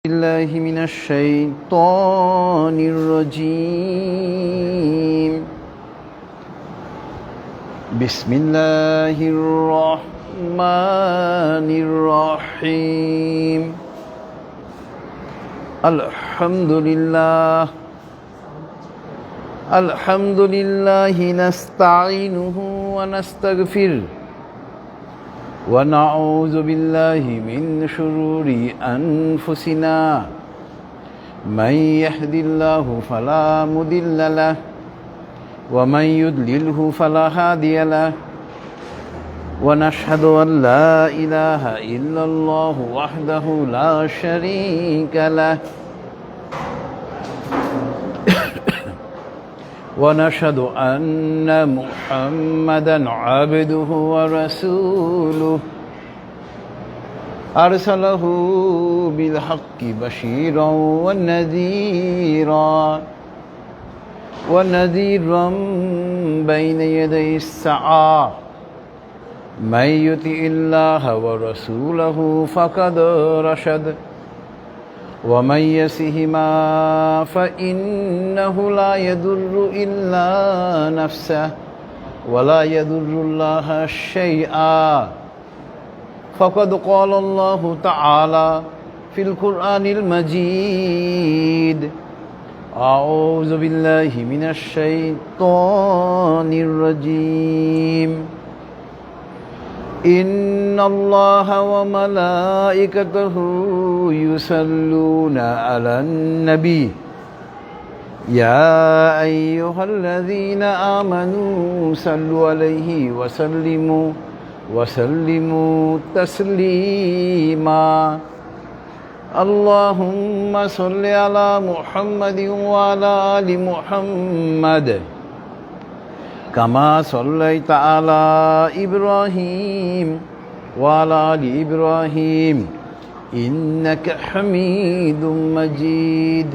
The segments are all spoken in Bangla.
بالله من الشيطان الرجيم. بسم الله الرحمن الرحيم. الحمد لله نستعينه ونستغفره ونعوذ بالله من شرور أنفسنا. من يهد الله فلا مضل له ومن يضلله فلا هادي له. ونشهد أن لا إله إلا الله وحده لا شريك له ونشهد أن محمدًا عبده ورسوله أرسله بالحق بشيرا ونذيرا بين يدي الساعة. من يطع الله ورسوله فقد رشد ومن يعصهما فإنه لا يضر إلا نفسه ولا يضر الله شيئا. فقد قال الله تعالى في القرآن المجيد: أعوذ بالله من الشيطان الرجيم. إن الله وملائكته يصلون على النبي يا أيها الذين آمنوا صلوا عليه وسلموا تسليما. اللهم صل على محمد وعلى آل محمد كما صليت على إبراهيم وعلى آل إبراهيم إنك حميد مجيد.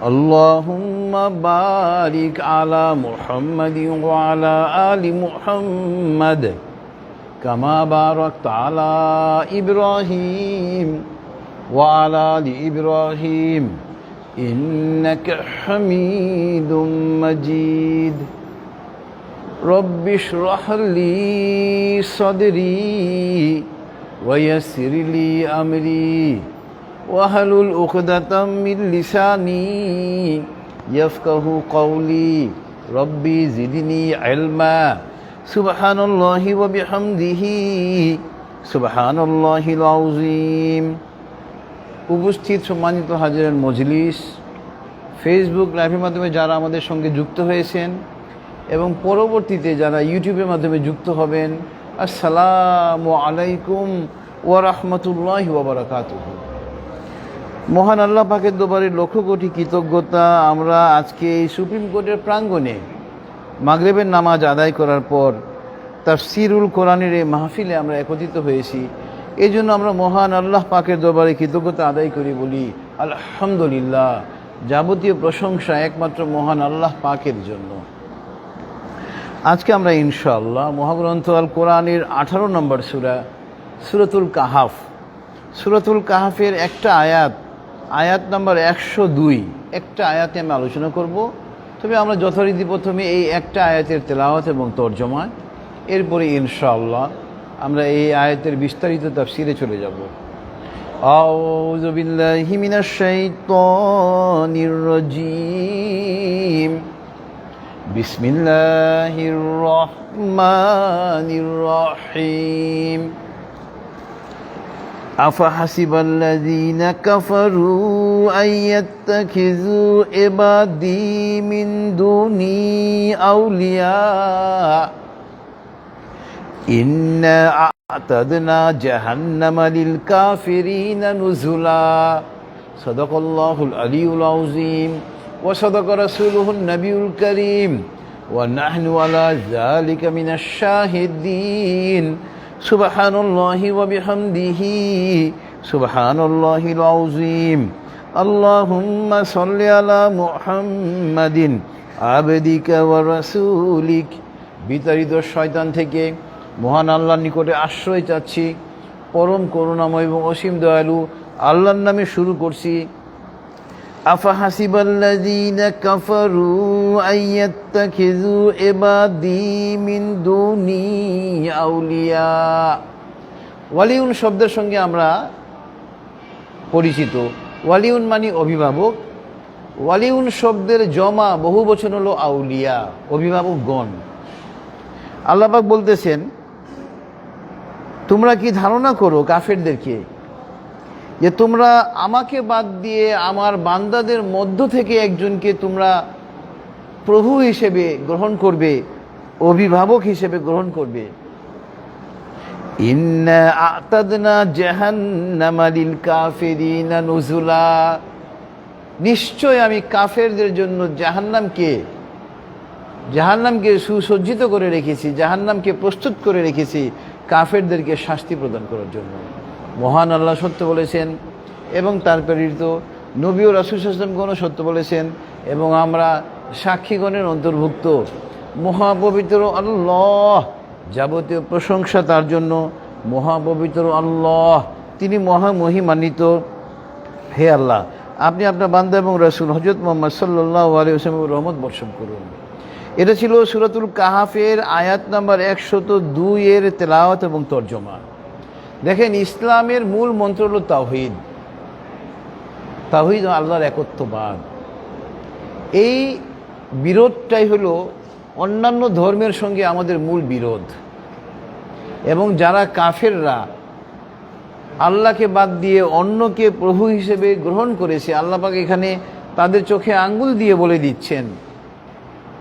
اللهم بارك على محمد وعلى آل محمد كما باركت على إبراهيم وعلى آل إبراهيم إنك حميد مجيد. رب اشرح لي صدري ويسر لي أمري واحلل عقدة من لساني يفقه قولي. ربي زدني علما. سبحان الله وبحمده سبحان الله العظيم. উপস্থিত সম্মানিত হাজিরান মজলিস, ফেসবুক লাইভের মাধ্যমে যারা আমাদের সঙ্গে যুক্ত হয়েছেন এবং পরবর্তীতে যারা ইউটিউবের মাধ্যমে যুক্ত হবেন, আসসালামু আলাইকুম ওয়া রাহমাতুল্লাহি ওয়া বারাকাতুহু। মহান আল্লাহ পাকের দরবারে লক্ষ কোটি কৃতজ্ঞতা। আমরা আজকে এই সুপ্রিম কোর্টের প্রাঙ্গণে মাগরিবের নামাজ আদায় করার পর তাফসীরুল কোরআনের এই মাহফিলে আমরা একত্রিত হয়েছি। এই জন্য আমরা মহান আল্লাহ পাকের দরবারে কৃতজ্ঞতা আদায় করি, বলি আলহামদুলিল্লাহ। যাবতীয় প্রশংসা একমাত্র মহান আল্লাহ পাকের জন্য। আজকে আমরা ইনশাআল্লাহ মহাগ্রন্থ আল কোরআনের 18 নম্বর সূরা, সূরাতুল কাহাফ, সূরাতুল কাহাফের একটা আয়াত নম্বর 102 একটা আয়াতে আমি আলোচনা করব। তবে আমরা যথারীতি প্রথমে এই একটা আয়াতের তেলাওয়াত এবং তরজমা, এরপরে ইনশাআল্লাহ আমরা এই আয়াতের বিস্তারিত তাফসীরে চলে যাব। আউযু বিল্লাহি মিনাশ শাইতানির রাজীম। বিসমিল্লাহির রহমানির রহিম। আফাহাসিবাল্লাযীনা কাফারু আইয়াত্তাখিযু ইবাদী মিন দুনি আউলিয়া ইন্না আ'তাদনা জাহান্নামা লিল কাফিরিনা নুজুলা। সাদাকাল্লাহুল আলিয়্যুল আযীম ওয়া সাদাকা রাসূলুহুন নাবিয়্যুল কারীম ওয়া নাহনু আলা যালিকা মিনাশ শাহিদিন। সুবহানাল্লাহি ওয়া বিহামদিহি সুবহানাল্লাহিল আযীম। আল্লাহুম্মা সাল্লি আলা মুহাম্মাদিন আবদিকা ওয়া রাসূলিক। বিতাড়িত শয়তান থেকে মহান আল্লাহর নিকটে আশ্রয় চাচ্ছি, পরম করুণাময় এবং অসীম দয়ালু আল্লাহর নামে শুরু করছি। আফাহাসিবাল্লাযীনা কাফারু আইয়াত্তাখিযু ইবাদি মিন দুনি আউলিয়া। ওয়ালিউন শব্দের সঙ্গে আমরা পরিচিত। ওয়ালিউন মানে অভিভাবক। ওয়ালিউন শব্দের জমা বহু বচন হলো আউলিয়া, অভিভাবকগণ। আল্লাহ পাক বলতেছেন, তোমরা কি ধারণা করো কাফেরদেরকে যে তোমরা আমাকে বাদ দিয়ে আমার বান্দাদের মধ্য থেকে একজনকে তোমরা প্রভু হিসেবে গ্রহণ করবে, অভিভাবক হিসেবে গ্রহণ করবে। ইন্না আ'তাদনা জাহান্নামা লিল কাফিরিনা নুজুলা। নিশ্চয় আমি কাফেরদের জন্য জাহান্নামকে সুসজ্জিত করে রেখেছি, জাহান্নামকে প্রস্তুত করে রেখেছি কাফেরদেরকে শাস্তি প্রদান করার জন্য। মহান আল্লাহ সত্য বলেছেন এবং তার প্রেরিত নবী ও রাসূল সাল্লাল্লাহু আলাইহি ওয়াসাল্লামগণও সত্য বলেছেন এবং আমরা সাক্ষীগণের অন্তর্ভুক্ত। মহাপবিত্র আল্লাহ, যাবতীয় প্রশংসা তার জন্য। মহাপবিত্র আল্লাহ, তিনি মহামহিমান্বিত। হে আল্লাহ, আপনি আপনার বান্দা এবং রাসূল হযরত মুহাম্মদ সাল্লাল্লাহু আলাইহি ওয়াসাল্লামের রহমত বর্ষণ করুন। এটা ছিল সূরাতুল কাহাফের আয়াত নাম্বার 102 এর তেলাওয়াত এবং তরজমা। দেখেন, ইসলামের মূল মন্ত্র হলো তাওহীদ। তাওহীদ আল্লাহর একত্ববাদ। এই বিরোধটাই হলো অন্যান্য ধর্মের সঙ্গে আমাদের মূল বিরোধ। এবং যারা কাফেররা আল্লাহকে বাদ দিয়ে অন্যকে প্রভু হিসেবে গ্রহণ করেছে, আল্লাহ পাক এখানে তাদের চোখে আঙ্গুল দিয়ে বলে দিচ্ছেন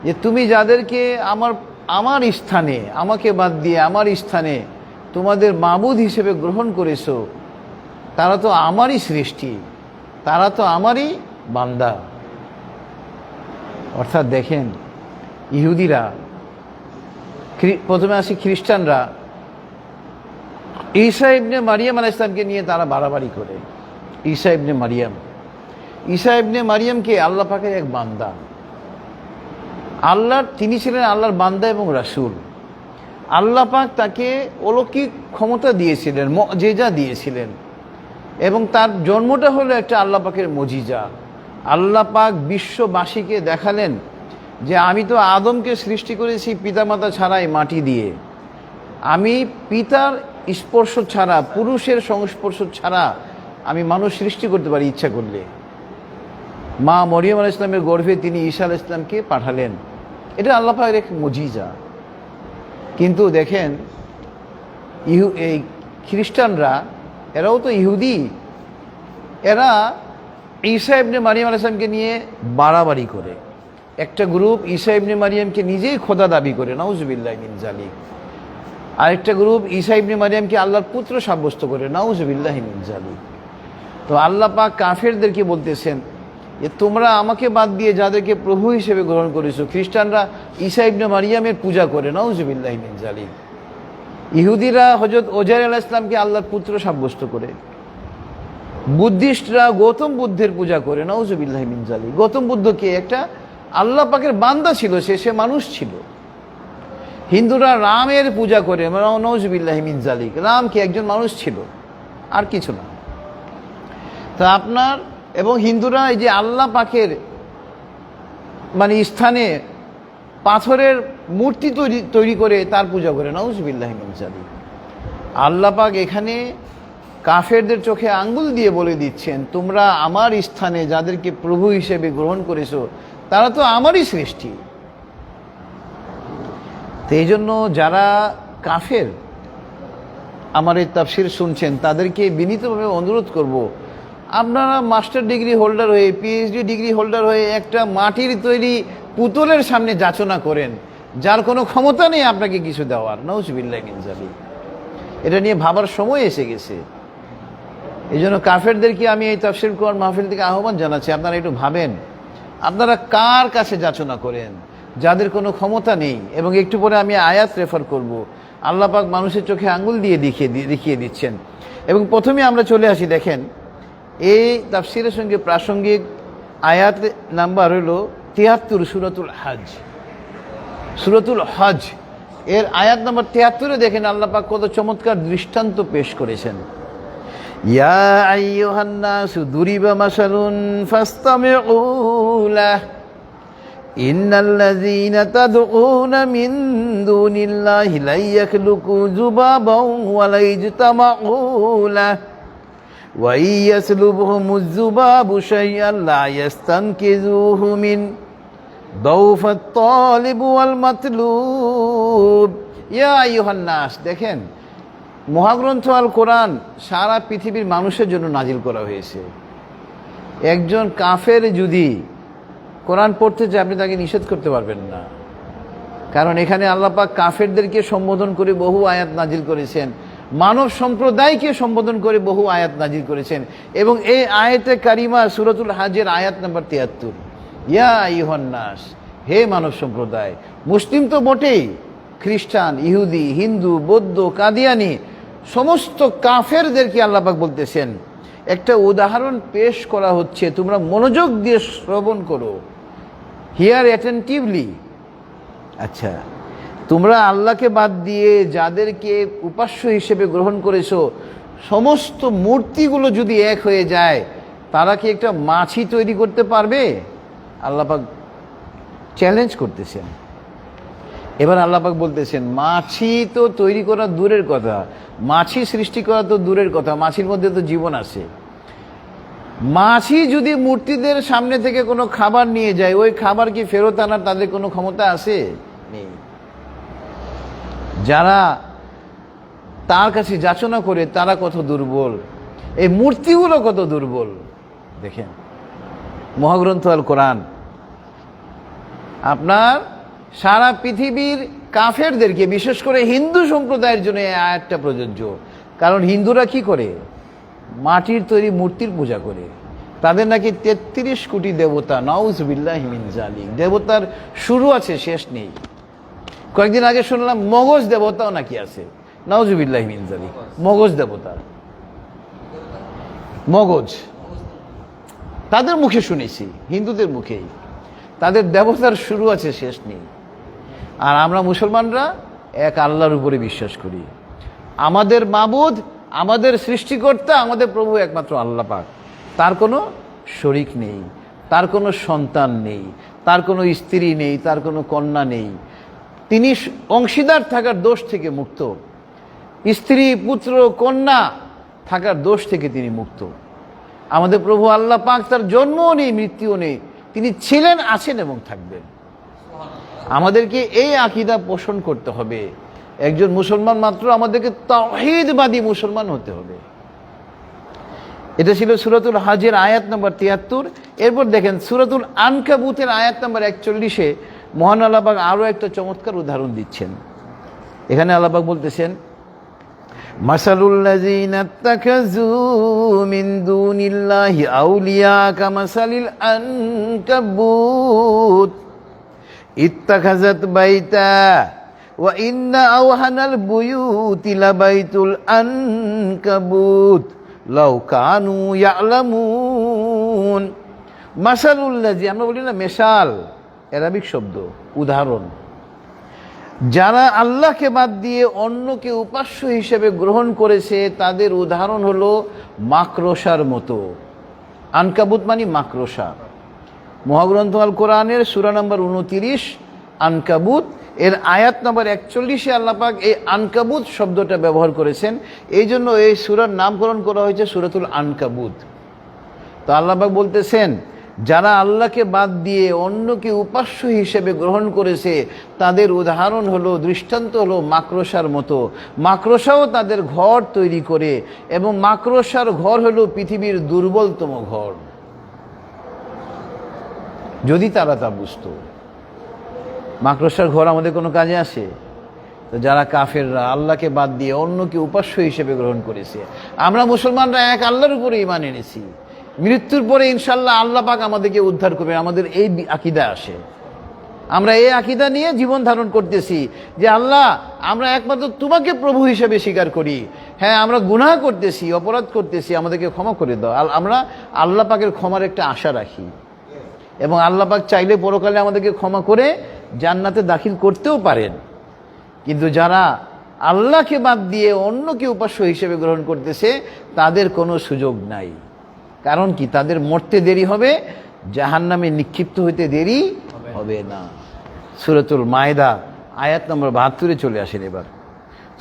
যে তুমি যাদেরকে আমার স্থানে, আমাকে বাদ দিয়ে আমার স্থানে তোমাদের মাবুদ হিসেবে গ্রহণ করেছো, তারা তো আমারই সৃষ্টি, তারা তো আমারই বান্দা। অর্থাৎ দেখেন, ইহুদিরা, প্রথমে আসি খ্রিস্টানরা, ঈসা ইবনে মারিয়াম আলাইহিস সালামকে নিয়ে তারা বাড়াবাড়ি করে। ঈসা ইবনে মারিয়ামকে আল্লাহ পাকের এক বান্দা। তিনি ছিলেন আল্লাহর বান্দা এবং রাসূল। আল্লাহ পাক তাকে অলৌকিক ক্ষমতা দিয়েছিলেন, মুজিজা দিয়েছিলেন, এবং তার জন্মটা হলো একটা আল্লাহ পাকের মুজিজা। আল্লাহ পাক বিশ্ববাসীকে দেখালেন যে আমি তো আদমকে সৃষ্টি করেছি পিতামাতা ছাড়াই মাটি দিয়ে। আমি পিতার স্পর্শ ছাড়া, পুরুষের সংস্পর্শ ছাড়া আমি মানুষ সৃষ্টি করতে পারি ইচ্ছা করলে। মা মরিয়ম আলাইহিস সালামের গর্ভে তিনি ঈসা আলাইহিস সালামকে পাঠালেন। এটা আল্লাহ পাকের এক মুজিজা। কিন্তু দেখেন, এই খ্রিস্টানরা, এরাও তো ইহুদি, এরা ঈসা ইবনে মারিয়াম আলাইহিস সালামকে নিয়ে বাড়াবাড়ি করে। একটা গ্রুপ ঈসা ইবনে মারিয়ামকে নিজেই খোদা দাবি করে, নাউজুবিল্লাহি মিন যালিক। আরেকটা গ্রুপ ঈসা ইবনে মারিয়ামকে আল্লাহর পুত্র সাব্যস্ত করে, নাউজুবিল্লাহি মিন যালিক। তো আল্লাহ পাক কাফেরদেরকে বলতেছেন যে তোমরা আমাকে বাদ দিয়ে যাদেরকে প্রভু হিসেবে গ্রহণ করেছো, খ্রিস্টানরা ঈসা ইবনে মারিয়ামের পূজা করে, নাউজুবিল্লাহি মিন যালিক। ইহুদিরা হযরত ওজাইর আলাইহিস সালামকে আল্লাহর পুত্র সাব্যস্ত করে। বুদ্ধিস্টরা গৌতম বুদ্ধের পূজা করে, নাউজুবিল্লাহি মিন যালিক। গৌতম বুদ্ধকে একটা আল্লাহ পাকের বান্দা ছিল, সে মানুষ ছিল। হিন্দুরা রামের পূজা করে, নাউজুবিল্লাহি মিন যালিক। রাম কি একজন মানুষ ছিল, আর কিছু না। তা আপনার এবং হিন্দুরা এই যে আল্লাহ পাকের স্থানে পাথরের মূর্তি তৈরি করে তার পূজা করে, নাউজুবিল্লাহি মিন যালিক। আল্লাহ পাক এখানে কাফেরদের চোখে আঙ্গুল দিয়ে বলে দিচ্ছেন, তোমরা আমার স্থানে যাদেরকে প্রভু হিসেবে গ্রহণ করেছো, তারা তো আমারই সৃষ্টি। তো এই জন্য যারা কাফের আমার এই তাফসির শুনছেন, তাদেরকে বিনীতভাবে অনুরোধ করব, আপনারা মাস্টার ডিগ্রি হোল্ডার হয়ে, পিএইচডি ডিগ্রি হোল্ডার হয়ে একটা মাটির তৈরি পুতুলের সামনে যাচনা করেন, যার কোনো ক্ষমতা নেই আপনাকে কিছু দেওয়ার, নাউজুবিল্লাহি মিন যালিক। এটা নিয়ে ভাবার সময় এসে গেছে। এই জন্য কাফেরদেরকে আমি এই তাফসির কোরআন মাহফিল থেকে আহ্বান জানাচ্ছি, আপনারা একটু ভাবেন, আপনারা কার কাছে যাচনা করেন, যাদের কোনো ক্ষমতা নেই। এবং একটু পরে আমি আয়াত রেফার করব। আল্লাহ পাক মানুষের চোখে আঙ্গুল দিয়ে দেখিয়ে দিচ্ছেন। এবং প্রথমে আমরা চলে আসি, দেখেন এই তাফসিরের সঙ্গে প্রাসঙ্গিক আয়াত নাম্বার হলো 73, সূরাতুল হজ এর আয়াত নাম্বার 73-এ দেখেন আল্লাহ পাক কত চমৎকার দৃষ্টান্ত পেশ করেছেন। ইয়া আইয়ুহান নাসু দুরিবা মাসালুন ফাসতামিউ লাহ ইন্নাল্লাযীনা তাদউনা মিন দুনিল্লাহি লা ইয়াখলুকু যুবাবান ওয়া লা ইয়াজতামাউ লাহ ওয়া ইয়াসলুবহুমুজ যুবাবু শাইআন লা ইয়াস্তানকিযুহু মিন দাউফাত তালিব ওয়াল মাতলুব। ইয়া আইয়ুহান নাস, দেখেন মহাগ্রন্থ আল কোরআন সারা পৃথিবীর মানুষের জন্য নাজিল করা হয়েছে। একজন কাফের যদি কোরআন পড়তে চায় আপনি তাকে নিষেধ করতে পারবেন না, কারণ এখানে আল্লাহ পাক কাফেরদেরকে সম্বোধন করে বহু আয়াত নাজিল করেছেন, মানব সম্প্রদায়কে সম্বোধন করে বহু আয়াত নাজিল করেছেন। এবং এই আয়াতে কারিমা সূরাতুল হাজের আয়াত নম্বর ৭৩, ইয়া আইয়ুহান নাস, হে মানব সম্প্রদায়। মুসলিম তো বটেই, খ্রিস্টান, ইহুদি, হিন্দু, বৌদ্ধ, কাদিয়ানি সমস্ত কাফেরদেরকে আল্লাহ পাক বলতেছেন। একটা উদাহরণ পেশ করা হচ্ছে, তোমরা মনোযোগ দিয়ে শ্রবণ করো, হিয়ার অ্যাটেন্টিভলি। আচ্ছা, তোমরা আল্লাহকে বাদ দিয়ে যাদেরকে উপাস্য হিসেবে গ্রহণ করেছো, সমস্ত মূর্তিগুলো যদি এক হয়ে যায়, তারা কি একটা মাছি তৈরি করতে পারবে? আল্লাহ পাক চ্যালেঞ্জ করতেছেন। এবার আল্লাহ পাক বলতেছেন, মাছি তো তৈরি করা দূরের কথা, মাছি সৃষ্টি করা তো দূরের কথা, মাছির মধ্যে তো জীবন আছে। মাছি যদি মূর্তিদের সামনে থেকে কোনো খাবার নিয়ে যায়, ওই খাবার কি ফেরত আনার তাদের কোনো ক্ষমতা আছে? নেই। যারা তার কাছে যাচনা করে তারা কত দুর্বল, এই মূর্তিগুলো কত দুর্বল। দেখেন মহাগ্রন্থ আল কোরআন আপনার সারা পৃথিবীর কাফেরদেরকে, বিশেষ করে হিন্দু সম্প্রদায়ের জন্য এই আয়াতটা প্রযোজ্য। কারণ হিন্দুরা কি করে? মাটির তৈরি মূর্তির পূজা করে। তাদের নাকি ৩৩ কোটি দেবতা, নাউযুবিল্লাহি মিন যালিক। দেবতার শুরু আছে, শেষ নেই। কয়েকদিন আগে শুনলাম মগজ দেবতাও নাকি আছে, নাউযুবিল্লাহি মিন যালিক। মগজ দেবতা, মগজ তাদের মুখে শুনেছি, হিন্দুদের মুখেই। তাদের দেবতার শুরু আছে, শেষ নেই। আর আমরা মুসলমানরা এক আল্লাহর উপরে বিশ্বাস করি। আমাদের মাবুদ, আমাদের সৃষ্টিকর্তা, আমাদের প্রভু একমাত্র আল্লাহ পাক। তার কোনো শরীক নেই, তার কোনো সন্তান নেই, তার কোনো স্ত্রী নেই, তার কোনো কন্যা নেই। তিনি অংশীদার থাকার দোষ থেকে মুক্ত, স্ত্রী, পুত্র, কন্যা থাকার দোষ থেকে তিনি মুক্ত। আমাদের প্রভু আল্লাহ পাক, তার জন্মও নেই, মৃত্যুও নেই, তিনি ছিলেন, আছেন এবং থাকবেন। আমাদেরকে এই আকীদা পোষণ করতে হবে। একজন মুসলমান মাত্র আমাদেরকে তাওহীদবাদী মুসলমান হতে হবে। এটা ছিল সূরাতুল হাজের আয়াত নম্বর ৭৩। এরপর দেখেন সূরাতুল আনকাবুতের আয়াত নম্বর ৪১-এ মহান আল্লাহ পাক আরও একটা চমৎকার উদাহরণ দিচ্ছেন। এখানে আল্লাহ পাক বলতেছেন, মাসালুল্লাযীনা ইত্তাখাযু মিন দুনিল্লাহি আউলিয়া কামাসালিল আনকাবুত ইত্তাখাযাত বাইতা ওয়া ইন্না আওহানাল বুয়ুতি লাবাইতুল আনকাবুত লাউ কানু ইয়ালামুন। মাসালুল্লাযী, আমরা বলি না মেশাল, আরবিক শব্দ, উদাহরণ। যারা আল্লাহকে বাদ দিয়ে অন্যকে উপাস্য হিসেবে গ্রহণ করেছে, তাদের উদাহরণ হলো মাকড়সার মতো। আনকাবুত মানে মাকড়সা। মহাগ্রন্থ আল কোরআনের সূরা নম্বর ২৯ আনকাবুত, এর আয়াত নম্বর ৪১-এ আল্লাহ পাক এই আনকাবুত শব্দটা ব্যবহার করেছেন। এই জন্য এই সূরার নামকরণ করা হয়েছে সূরাতুল আনকাবুত। তো আল্লাহ পাক বলতেছেন, যারা আল্লাহকে বাদ দিয়ে অন্যকে উপাস্য হিসেবে গ্রহণ করেছে, তাদের উদাহরণ হলো, দৃষ্টান্ত হলো মাকড়সার মতো। মাকড়সাও তাদের ঘর তৈরি করে, এবং মাকড়সার ঘর হলো পৃথিবীর দুর্বলতম ঘর। যদি তারা তা বুঝতো। মাকড়সার ঘর আমাদের কোনো কাজে আসে? তো যারা কাফেররা আল্লাহকে বাদ দিয়ে অন্যকে উপাস্য হিসেবে গ্রহণ করেছে। আমরা মুসলমানরা এক আল্লাহর উপরে ঈমান এনেছি। মৃত্যুর পরে ইনশাল্লাহ আল্লাহ পাক আমাদেরকে উদ্ধার করবে, আমাদের এই আকীদা আসে। আমরা এই আকীদা নিয়ে জীবন ধারণ করতেছি যে আল্লাহ, আমরা একমাত্র তোমাকে প্রভু হিসেবে স্বীকার করি। হ্যাঁ, আমরা গুনাহ করতেছি, অপরাধ করতেছি, আমাদেরকে ক্ষমা করে দাও। আমরা আল্লাহ পাকের ক্ষমার একটা আশা রাখি, এবং আল্লাহ পাক চাইলে পরকালে আমাদেরকে ক্ষমা করে জান্নাতে দাখিল করতেও পারেন। কিন্তু যারা আল্লাহকে বাদ দিয়ে অন্যকে উপাস্য হিসেবে গ্রহণ করতেছে, তাদের কোনো সুযোগ নাই। কারণ কি? তাদের মরতে দেরি হবে, জাহান্নামে নিক্ষিপ্ত হইতে দেরি হবে না। সূরাতুল মায়েদা আয়াত নম্বর 72-এ চলে আসেন। এবার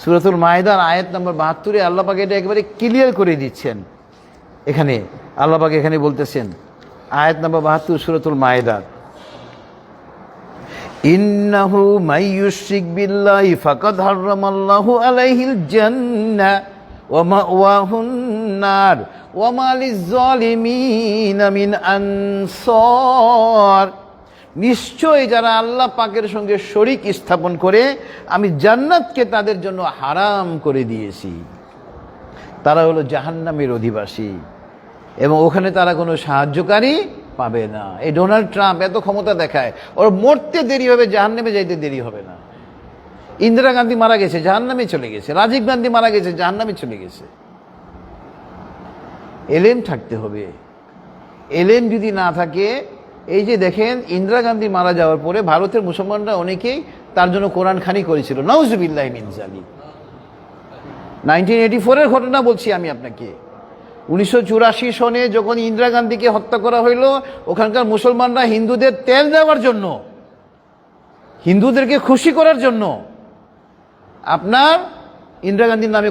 সূরাতুল মায়েদার আয়াত নম্বর 72-এ আল্লাহ পাক এটা একেবারে ক্লিয়ার করে দিচ্ছেন। এখানে আল্লাহ পাক এখানে বলতেছেন, আয়াত নম্বর 72 সূরাতুল মায়েদা, ইন্নাহু মাইয়ুশরিক বিল্লাহি ফাকাদ হারামাল্লাহু আলাইহিল জান্নাহ ওয়া মাওয়াহুন নার ওয়া মা লিয-যালিমিনা মিন আনসার। নিশ্চয় যারা আল্লাহ পাকের সঙ্গে শরীক স্থাপন করে আমি জান্নাতকে তাদের জন্য হারাম করে দিয়েছি। তারা হলো জাহান্নামের অধিবাসী এবং ওখানে তারা কোনো সাহায্যকারী পাবে না। এই ডোনাল্ড ট্রাম্প এত ক্ষমতা দেখায়, ওর মরতে দেরি হবে, জাহান্নামে যাইতে দেরি হবে না। ইন্দিরা গান্ধী মারা গেছে, জাহান্নামে চলে গেছে। রাজীব গান্ধী মারা গেছে, জাহান্নামে চলে গেছে। এলেম থাকতে হবে। এলেম যদি না থাকে, এই যে দেখেন ইন্দিরা গান্ধী মারা যাওয়ার পরে ভারতের মুসলমানরা অনেকেই তার জন্য কোরআন খানি করেছিল। নাউজুবিল্লাহি মিন যালিক। 1984-এর ঘটনা বলছি আমি আপনাকে। 1984 সনে যখন ইন্দিরা গান্ধীকে হত্যা করা হইল, ওখানকার মুসলমানরা হিন্দুদের তেল দেওয়ার জন্য, হিন্দুদেরকে খুশি করার জন্য আপনার ইন্দিরা গান্ধীর নামে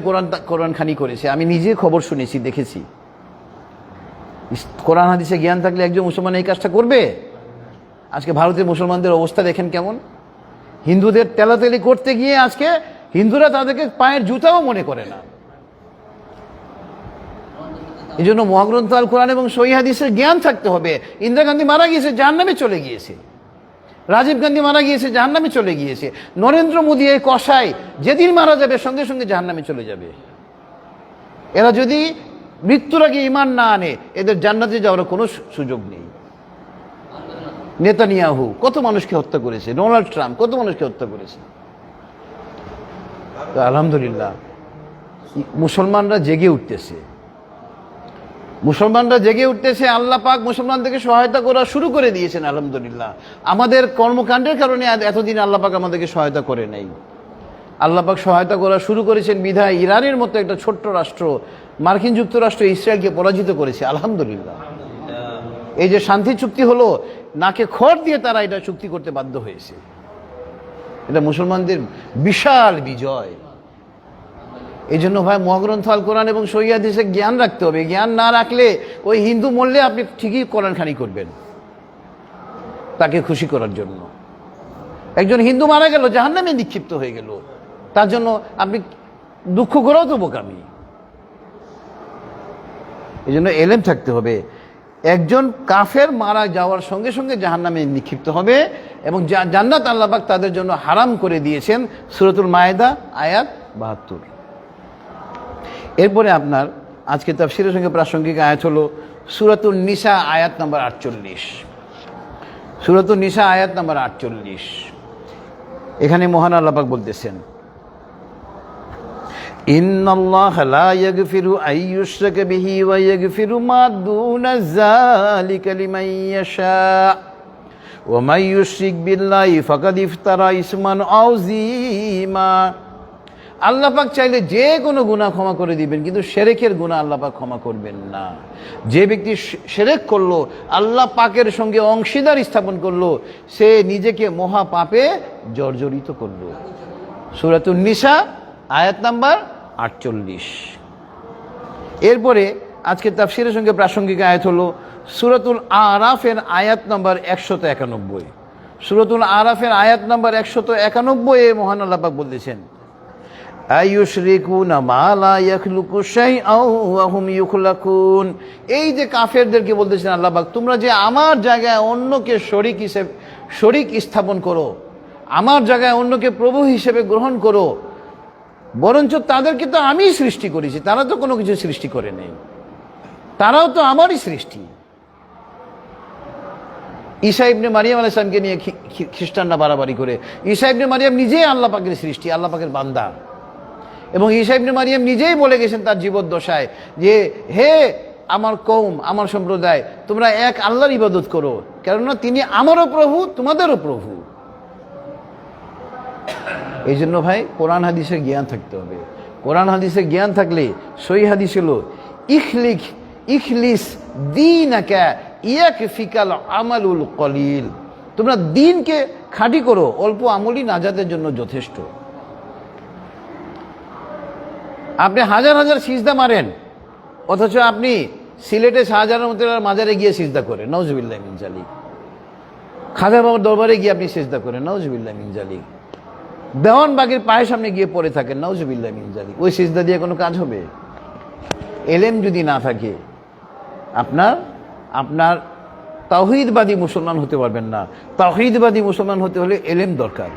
কোরআন খানি করেছে। আমি নিজে খবর শুনেছি, দেখেছি। কোরআন হাদিসে জ্ঞান থাকলে একজন মুসলমান এই কাজটা করবে? আজকে ভারতের মুসলমানদের অবস্থা দেখেন কেমন। হিন্দুদের তেলাতেলি করতে গিয়ে আজকে হিন্দুরা তাদেরকে পায়ের জুতাও মনে করে না। এই জন্য মহাগ্রন্থ আল কোরআন এবং সহিহ হাদিসের জ্ঞান থাকতে হবে। ইন্দিরা গান্ধী মারা গিয়েছে, জাহান্নামে চলে গিয়েছে। রাজীব গান্ধী মারা গিয়েছে, জাহান্নামে চলে গিয়েছে। নরেন্দ্র মোদী এই কসাই যেদিন মারা যাবে সঙ্গে সঙ্গে জাহান্নামে চলে যাবে। এরা যদি মৃত্যুর আগে ঈমান না আনে, এদের জান্নাতে যাওয়ার কোনো সুযোগ নেই। নেতানিয়াহু কত মানুষকে হত্যা করেছে, ডোনাল্ড ট্রাম্প কত মানুষকে হত্যা করেছে। তো আলহামদুলিল্লাহ মুসলমানরা জেগে উঠতেছে, মুসলমানরা জেগে উঠতেছে। আল্লাহ পাক মুসলমানদেরকে সহায়তা করা শুরু করে দিয়েছেন আলহামদুলিল্লাহ। আমাদের কর্মকাণ্ডের কারণে এতদিন আল্লাহ পাক আমাদেরকে সহায়তা করে নাই। আল্লাহ পাক সহায়তা করা শুরু করেছেন বিধায় ইরানের মতো একটা ছোট্ট রাষ্ট্র মার্কিন যুক্তরাষ্ট্র ইসরায়েলকে পরাজিত করেছে আলহামদুলিল্লাহ। এই যে শান্তি চুক্তি হলো, নাকে খড় দিয়ে তারা এটা চুক্তি করতে বাধ্য হয়েছে। এটা মুসলমানদের বিশাল বিজয়। এই জন্য ভাই মহাগ্রন্থ আল কোরআন এবং সহিহ হাদিসে জ্ঞান রাখতে হবে। জ্ঞান না রাখলে ওই হিন্দু মরলে আপনি ঠিকই কোরআন খানি করবেন তাকে খুশি করার জন্য। একজন হিন্দু মারা গেল, জাহান্নামে নিক্ষিপ্ত হয়ে গেল, তার জন্য আপনি দুঃখ করাও তো বোকামি। এই জন্য এলেম থাকতে হবে। একজন কাফের মারা যাওয়ার সঙ্গে সঙ্গে জাহান্নামে নিক্ষিপ্ত হবে এবং জান্নাত আল্লাহ পাক তাদের জন্য হারাম করে দিয়েছেন। সূরাতুল মায়েদা আয়াত 72। এরপরে আপনার আজকে তাফসীরের সঙ্গে প্রাসঙ্গিক আয়াত হলো সূরাতুন নিসা আয়াত নম্বর 48। সূরাতুন নিসা আয়াত নম্বর 48। এখানে মহান আল্লাহ পাক বলতেছেন, ইন্নাল্লাহা লা ইয়াগফিরু আন ইউশরাকা বিহি ওয়া ইয়াগফিরু মা দুনা যালিকা লিমান ইয়াশা ওয়া মান ইউশরিক বিল্লাহি ফাকাদ ইফতারা ইসমান আযীমা। আল্লাহ পাক চাইলে যে কোনো গুনাহ ক্ষমা করে দিবেন, কিন্তু শিরকের গুনাহ আল্লাহ পাক ক্ষমা করবেন না। যে ব্যক্তি শিরক করলো, আল্লাহ পাকের সঙ্গে অংশীদার স্থাপন করলো, সে নিজেকে মহা পাপে জর্জরিত করলো। সূরাতুন নিসা আয়াত নাম্বার 48। এরপরে আজকে তাফসীরের সঙ্গে প্রাসঙ্গিক আয়াত হলো সূরাতুল আরাফের আয়াত নাম্বার 191। সূরাতুল আরাফের আয়াত নাম্বার 191 মহান আল্লাহ পাক বলতেছেন, আয়ুশরিকুনা মা লা ইয়াখলুকু শাইআন ওয়া হুম ইখলাকুন। এই যে কাফেরদেরকে বলতেছেন আল্লাহ পাক, তোমরা যে আমার জায়গায় অন্যকে শরীক স্থাপন করো, আমার জায়গায় অন্যকে প্রভু হিসেবে গ্রহণ করো, বরঞ্চ তাদেরকে তো আমি সৃষ্টি করেছি, তারা তো কোনো কিছু সৃষ্টি করে নেই, তারাও তো আমারই সৃষ্টি। ঈসা ইবনে মারিয়াম আলাইহিস সালামকে নিয়ে খ্রিস্টানরা বাড়াবাড়ি করে। ঈসা ইবনে মারিয়াম নিজেই আল্লাহ পাকের সৃষ্টি, আল্লাহ পাকের বান্দা। এবং ঈসা ইবনে মারিয়াম নিজেই বলে গেছেন তার জীবদ্দশায় যে, হে আমার কওম, আমার সম্প্রদায়, তোমরা এক আল্লাহর ইবাদত করো, কেননা তিনি আমারও প্রভু, তোমাদেরও প্রভু। এই জন্য ভাই কোরআন হাদিসের জ্ঞান থাকতে হবে। কোরআন হাদিসের জ্ঞান থাকলে সহি হাদিস হলো ইখলিস দীনাকা ইয়াকফিকাল আমালুল কলিল, তোমরা দিনকে খাঁটি করো, অল্প আমলই নাজাতের জন্য যথেষ্ট। আপনি হাজার হাজার সিজদা মারেন, অথচ আপনি সিলেটে শাহজাহানের মতো মাজারে গিয়ে সিজদা করেন, নাউজুবিল্লাহ মিন জালিক। খাজা বাবার দরবারে গিয়ে আপনি সিজদা করেন, নাউজুবিল্লাহ মিন জালিক। দেওয়ানবাগের পায়ের সামনে গিয়ে পড়ে থাকেন, নাউজুবিল্লাহ মিন জালিক। ওই সিজদা দিয়ে কোনো কাজ হবে? এলেম যদি না থাকে আপনার তাওহীদবাদী মুসলমান হতে পারবেন না। তাওহীদবাদী মুসলমান হতে হলে এলেম দরকার,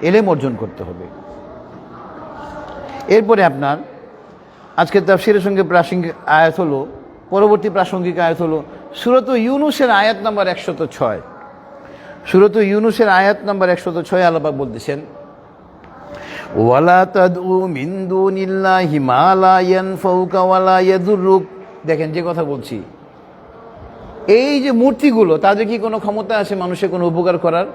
এলেম অর্জন করতে হবে। এরপরে আপনার আজকে তাফসীরের সঙ্গে প্রাসঙ্গিক আয়াত হলো, পরবর্তী প্রাসঙ্গিক আয়াত হলো সূরাত ইউনূসের আয়াত নাম্বার 106। সূরাত ইউনূসের আয়াত নাম্বার 106 আল্লাহ পাক বলতেছেন, ওয়ালা তাদউ মিন দুনিল্লাহি মা লা ইয়ানফাউকা ওয়ালা ইয়াদুররুক। দেখেন যে কথা বলছি, এই যে মূর্তিগুলো, তাদের কি কোনো ক্ষমতা আছে মানুষের কোনো উপকার করার?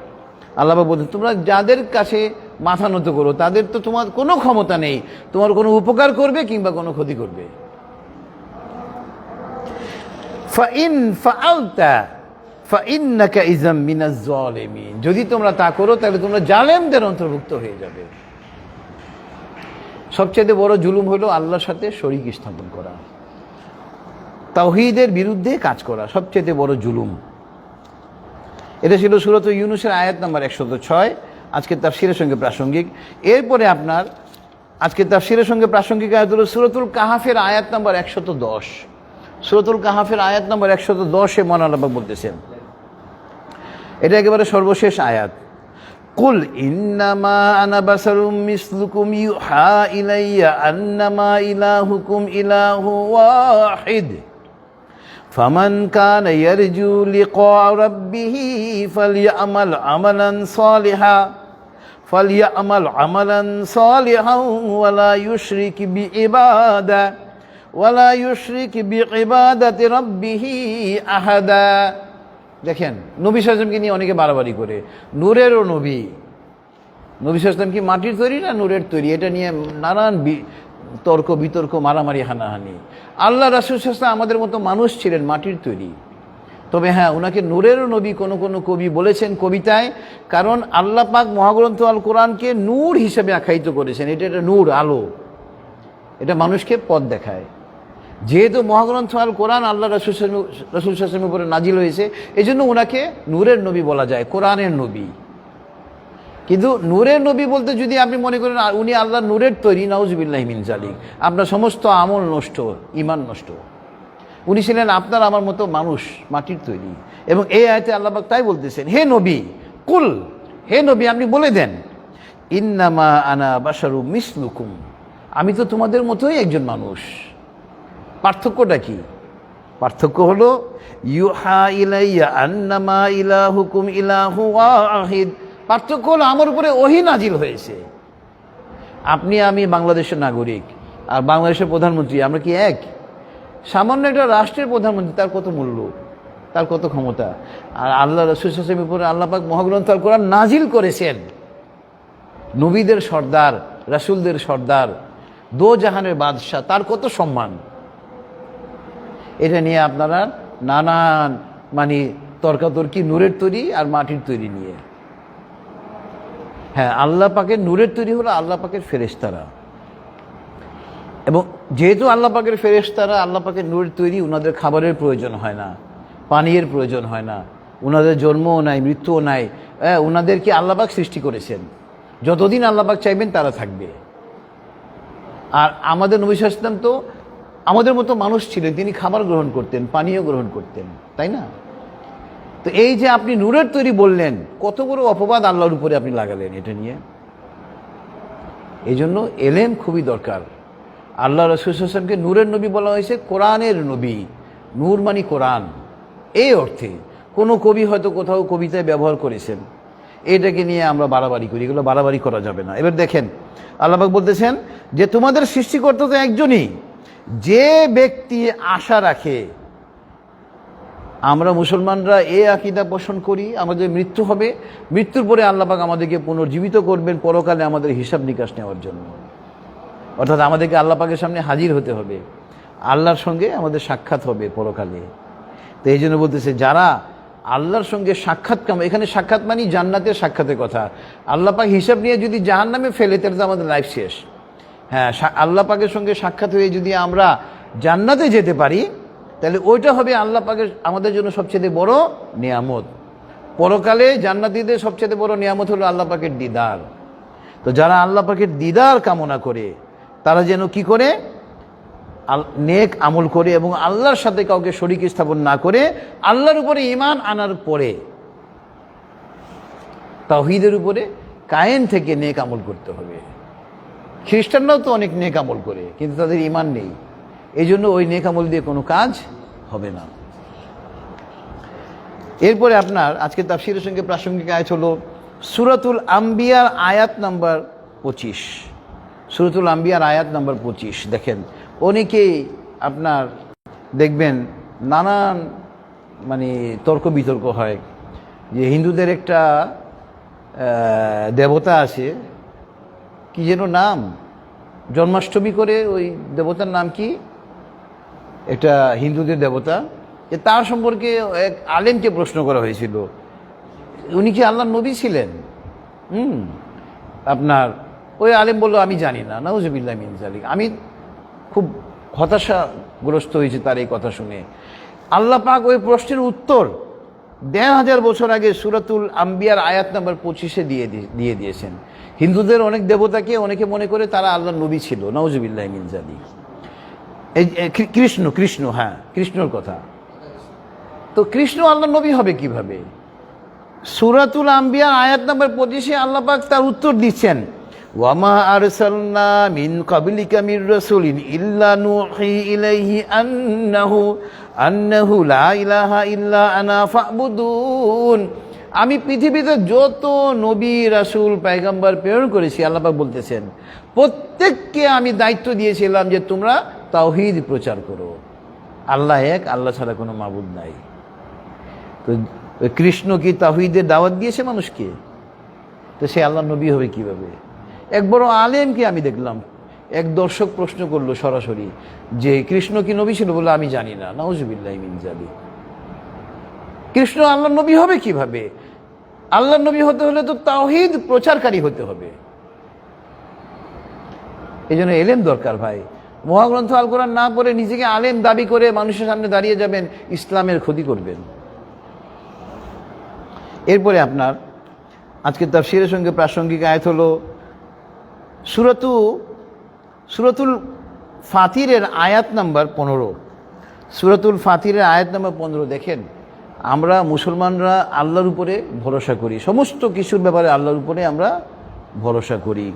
আল্লাহ পাক বলছেন, তোমরা যাদের কাছে মাথা নত করো তাদের তো তোমার কোনো ক্ষমতা নেই তোমার কোনো উপকার করবে কিংবা কোনো ক্ষতি করবে। ফাইন ফাআলতা ফাইন্নাকা ইযাম মিনাজ জালিমিন, যদি তোমরা তা করো তাহলে তোমরা জালেমদের অন্তর্ভুক্ত হয়ে যাবে। সবচেয়ে বড় জুলুম হলো আল্লাহর সাথে শরীক স্থাপন করা, তাওহীদের বিরুদ্ধে কাজ করা, সবচেয়ে বড় জুলুম। এটা ছিল সূরাত ইউনূসের আয়াত নাম্বার 106, আজকে তাফসীরের সঙ্গে প্রাসঙ্গিক। এরপরে আপনার আজকে তাফসীরের সঙ্গে প্রাসঙ্গিক আয়াত হলো সূরাতুল কাহাফের আয়াত নাম্বার 110। সূরাতুল কাহাফের আয়াত নাম্বার 110-এ মহান আল্লাহ পাক বলতেছেন, এটা একেবারে সর্বশেষ আয়াত, কুল ইন্নামা আনা বাশারুম মিসলুকুম ইউহা ইলাইয়া আন্নামা ইলাহুকুম ইলাহু ওয়াহিদ ফামান কানা ইয়ারজু লিকা রাব্বিহি ফালইআমাল আমালান সালিহান ওয়ালা ইউশরিক বিইবাদাতি রাব্বিহি আহাদা। দেখেন, নবী সাল্লাল্লাহু আলাইহি ওয়াসাল্লামকে নিয়ে অনেকে বাড়াবাড়ি করে, নূরেরও নবী। নবী সাল্লাল্লাহু আলাইহি ওয়াসাল্লাম কি মাটির তৈরি না নূরের তৈরি? এটা নিয়ে নানান তর্ক বিতর্ক, মারামারি, হানাহানি। আল্লাহ রাসূল সাল্লাল্লাহু আলাইহি ওয়াসাল্লাম আমাদের মতো মানুষ ছিলেন, মাটির তৈরি। তবে হ্যাঁ, ওনাকে নূরেরও নবী কোনো কোনো কবি বলেছেন কবিতায়, কারণ আল্লাহ পাক মহাগ্রন্থ আল কোরআনকে নূর হিসেবে আখ্যায়িত করেছেন। এটা নূর, আলো, এটা মানুষকে পথ দেখায়। যেহেতু মহাগ্রন্থ আল কোরআন আল্লাহ রাসূল সাল্লাল্লাহু আলাইহি ওয়াসাল্লামের উপরে নাজিল হয়েছে, এই জন্য ওনাকে নূরের নবী বলা যায়, কোরআনের নবী। কিন্তু নূরের নবী বলতে যদি আপনি মনে করেন উনি আল্লাহর নূরের তৈরি, নাউজুবিল্লাহি মিন জালিক, আপনার সমস্ত আমল নষ্ট, ঈমান নষ্ট। উনি ছিলেন আপনার আমার মতো মানুষ, মাটির তৈরি। এবং এই আয়াতে আল্লাহ পাক তাই বলতেছেন, হে নবী, কুল, হে নবী আপনি বলে দেন, ইন্নামা আনা বাশারুম মিসলুকুম, আমি তো তোমাদের মতোই একজন মানুষ। পার্থক্যটা কি? পার্থক্য হলো ইউহা ইলাইয়া আন্নামা ইলাহুকুম ইলাহু ওয়াহিদ। পার্থক্য হলো আমার উপরে ওহী নাজিল হয়েছে। আপনি আমি বাংলাদেশের নাগরিক, আর বাংলাদেশের প্রধানমন্ত্রী, আমরা কি এক? সামান্য একটা রাষ্ট্রের প্রধানমন্ত্রী, তার কত মূল্য, তার কত ক্ষমতা। আর আল্লাহ রাসূল সাল্লাল্লাহু আলাইহি ওয়াসাল্লামের উপরে আল্লাহ পাক মহাগ্রন্থ আল কোরআন নাজিল করেছেন। নবীদের সর্দার, রাসূলদের সর্দার, দো জাহানের বাদশাহ, তার কত সম্মান। এটা নিয়ে আপনারা নানান তর্কাতর্কি, নূরের তৈরি আর মাটির তৈরি নিয়ে। হ্যাঁ, আল্লাহ পাকের নূরের তৈরি হলো আল্লাহ পাকের ফেরেশতারা, এবং যেহেতু আল্লাহ পাকের ফেরেশতারা আল্লাহ পাকের নূরের তৈরি, ওনাদের খাবারের প্রয়োজন হয় না, পানীয়ের প্রয়োজন হয় না, ওনাদের জন্মও নাই, মৃত্যুও নাই। ওনাদেরকে আল্লাহ পাক সৃষ্টি করেছেন, যতদিন আল্লাহ পাক চাইবেন তারা থাকবে। আর আমাদের নবী সাল্লাল্লাহু আলাইহি ওয়াসাল্লাম তো আমাদের মতো মানুষ ছিলেন, তিনি খাবার গ্রহণ করতেন, পানীয় গ্রহণ করতেন, তাই না? তো এই যে আপনি নূরের তৈরি বললেন, কত বড় অপবাদ আল্লাহর উপরে আপনি লাগালেন এটা নিয়ে। এই জন্য এলেম খুবই দরকার। আল্লাহ রাসূল সাল্লাল্লাহু আলাইহি ওয়াসাল্লামকে নূরের নবী বলা হয়েছে, কোরআনের নবী। নূর মানে কোরআন, এই অর্থে। কোনো কবি হয়তো কোথাও কবিতায় ব্যবহার করেছেন, এটাকে নিয়ে আমরা বাড়াবাড়ি করি, এগুলো বাড়াবাড়ি করা যাবে না। এবার দেখেন, আল্লাহ পাক বলতেছেন যে তোমাদের সৃষ্টিকর্তা তো একজনই, যে ব্যক্তি আশা রাখে আমরা মুসলমানরা এই আকীদা পোষণ করি আমাদের মৃত্যু হবে, মৃত্যুর পরে আল্লাহ পাক আমাদেরকে পুনর্জীবিত করবেন পরকালে আমাদের হিসাব নিকাশ নেওয়ার জন্য। অর্থাৎ আমাদেরকে আল্লাহ পাকের সামনে হাজির হতে হবে, আল্লাহর সঙ্গে আমাদের সাক্ষাৎ হবে পরকালে। তো এই জন্য বলতেছে যারা আল্লাহর সঙ্গে সাক্ষাৎ এখানে সাক্ষাৎ মানে জান্নাতের সাক্ষাতের কথা। আল্লাহ পাক হিসাব নিয়ে যদি জাহান্নামে ফেলে তাহলে তো আমাদের লাইফ শেষ। হ্যাঁ, আল্লাহ পাকের সঙ্গে সাক্ষাৎ হয়ে যদি আমরা জান্নাতে যেতে পারি তাহলে ওইটা হবে আল্লাহ পাকের আমাদের জন্য সবচেয়ে বড় নিয়ামত। পরকালে জান্নাতীদের সবচেয়ে বড় নিয়ামত হলো আল্লাহ পাকের দিদার। তো যারা আল্লাহ পাকের দিদার কামনা করে তারা যেন কি করে, নেক আমল করে এবং আল্লাহর সাথে কাউকে শরীক স্থাপন না করে আল্লাহর উপরে ঈমান আনার পরে তাওহীদের উপরে কায়েম থেকে নেক আমল করতে হবে। খ্রিস্টানরাও তো অনেক নেক আমল করে কিন্তু তাদের ঈমান নেই, এই জন্য ওই নেক আমল দিয়ে কোনো কাজ হবে না। এরপরে আপনার আজকে তাফসীরের সঙ্গে প্রাসঙ্গিক আয়াত হলো সূরাতুল আম্বিয়ার আয়াত নাম্বার 25। সূরাতুল আম্বিয়ার আয়াত নাম্বার 25 দেখেন, অনেকেই আপনার দেখবেন নানান তর্ক বিতর্ক হয় যে হিন্দুদের একটা দেবতা আছে, কি যেন নাম, জন্মাষ্টমী করে ওই দেবতার নাম কি, একটা হিন্দুদের দেবতা, যে তার সম্পর্কে এক আলেমকে প্রশ্ন করা হয়েছিল উনি কি আল্লাহর নবী ছিলেন? আপনার ওই আলেম বলল আমি জানি না, নাউজুবিল্লাহ মিন যালিক। আমি খুব হতাশাগ্রস্ত হয়েছি তার এই কথা শুনে। আল্লাহ পাক ওই প্রশ্নের উত্তর ১,৫০০ বছর আগে সূরাতুল আম্বিয়ার আয়াত নাম্বার 25-এ দিয়ে দিয়েছেন। হিন্দুদের অনেক দেবতাকে অনেকে মনে করে তারা আল্লাহর নবী ছিল, নাউজুবিল্লাহ মিন যালিক। এই কৃষ্ণ, হ্যাঁ কৃষ্ণর কথা। তো কৃষ্ণ আল্লাহর নবী হবে কিভাবে? সূরাতুল আম্বিয়ার আয়াত নাম্বার 25-এ আল্লাহ পাক তার উত্তর দিচ্ছেন, ওয়ামা আরসালনা মিন ক্বাবলিকা মির রাসূলিন ইল্লা নূহি ইলাইহি আন্নাহু লা ইলাহা ইল্লা আনা ফা'বুদুন। আমি পৃথিবীতে যত নবী রাসূল পয়গম্বর প্রেরণ করেছি, আল্লাহ পাক বলতেছেন প্রত্যেককে আমি দায়িত্ব দিয়েছিলাম যে তোমরা তাওহীদ প্রচার করো, আল্লাহ এক, আল্লাহ ছাড়া কোনো মাবুদ নাই। তো কৃষ্ণ কি তাওহীদের দাওয়াত দিয়েছে মানুষকে? তো সে আল্লাহর নবী হবে কিভাবে? এক বড় আলেমকে আমি দেখলাম, এক দর্শক প্রশ্ন করলো সরাসরি যে কৃষ্ণ কি নবী ছিল? বলে আমি জানি না, নাউজুবিল্লাহ মিন যালিক। কৃষ্ণ আল্লাহর নবী হবে কিভাবে? আল্লাহর নবী হতে হলে তো তাওহীদ প্রচারকারী হতে হবে। এই জন্য এলেম দরকার ভাই। মহাগ্রন্থ আল কোরআন না পড়ে নিজেকে আলেম দাবি করে মানুষের সামনে দাঁড়িয়ে যাবেন, ইসলামের ক্ষতি করবেন। এরপরে আপনার আজকে তাফসীরের সঙ্গে প্রাসঙ্গিক আয়াত হলো সূরাতুল ফাতিরের আয়াত নাম্বার 15। সূরাতুল ফাতিরের আয়াত নাম্বার 15 দেখেন, আমরা মুসলমানরা আল্লাহর উপরে ভরসা করি, সমস্ত কিছুর ব্যাপারে আল্লাহর উপরে আমরা ভরসা করি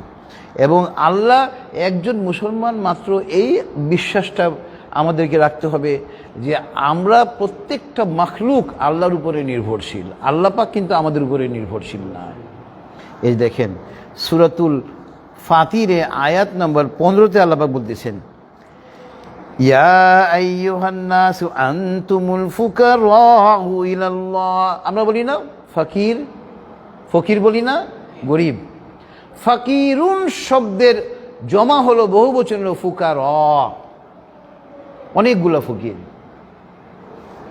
এবং আল্লাহ একজন মুসলমান মাত্র এই বিশ্বাসটা আমাদেরকে রাখতে হবে যে আমরা প্রত্যেকটা মাখলুক আল্লাহর উপরে নির্ভরশীল, আল্লাহ পাক কিন্তু আমাদের উপরে নির্ভরশীল না। এই দেখেন সূরাতুল ফাতিরে আয়াত নাম্বার 15-তে আল্লাহ পাক বলতেছেন, ইয়া আইয়ুহান নাসু আনতুমুল ফুকারাউ ইলাল্লাহ। আমরা বলি না ফকির, ফকির বলি না গরিব। ফাকিরুন শব্দের জমা হলো বহুবচন হলো ফুকারা, অনেকগুলো ফকির।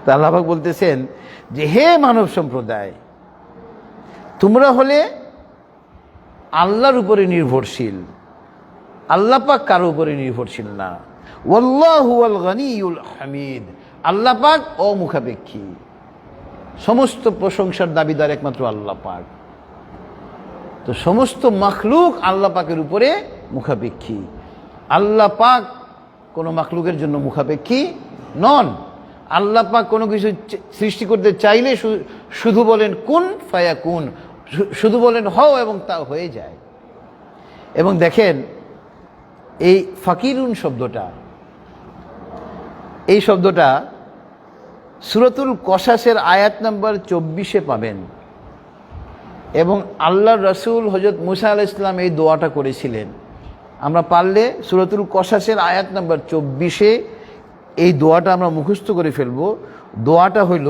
তা আল্লাহ পাক বলতেছেন যে হে মানব সম্প্রদায়, তোমরা হলে আল্লাহর উপরে নির্ভরশীল, আল্লাহ পাক কারো উপরে নির্ভরশীল না। ওয়াল্লাহু আল গনিয়ুল হামিদ, আল্লাহ পাক অমুখাপেক্ষী, সমস্ত প্রশংসার দাবিদার একমাত্র আল্লাহ পাক। তো সমস্ত মাখলুক আল্লাহ পাকের উপরে মুখাপেক্ষী, আল্লাহ পাক কোনো মাখলুকের জন্য মুখাপেক্ষী নন। আল্লাহ পাক কোনো কিছু সৃষ্টি করতে চাইলে শুধু বলেন কুন ফায়াকুন, শুধু বলেন হও এবং তা হয়ে যায়। এবং দেখেন এই ফাকিরুন শব্দটা, এই শব্দটা সূরাতুল কসাসের আয়াত নাম্বার 24-এ পাবেন এবং আল্লাহর রাসূল হযরত মুসা আলাইহিস সালাম এই দোয়াটা করেছিলেন। আমরা পারলে সূরাতুল কসাসের আয়াত নাম্বার 24-এ এই দোয়াটা আমরা মুখস্থ করে ফেলবো। দোয়াটা হইল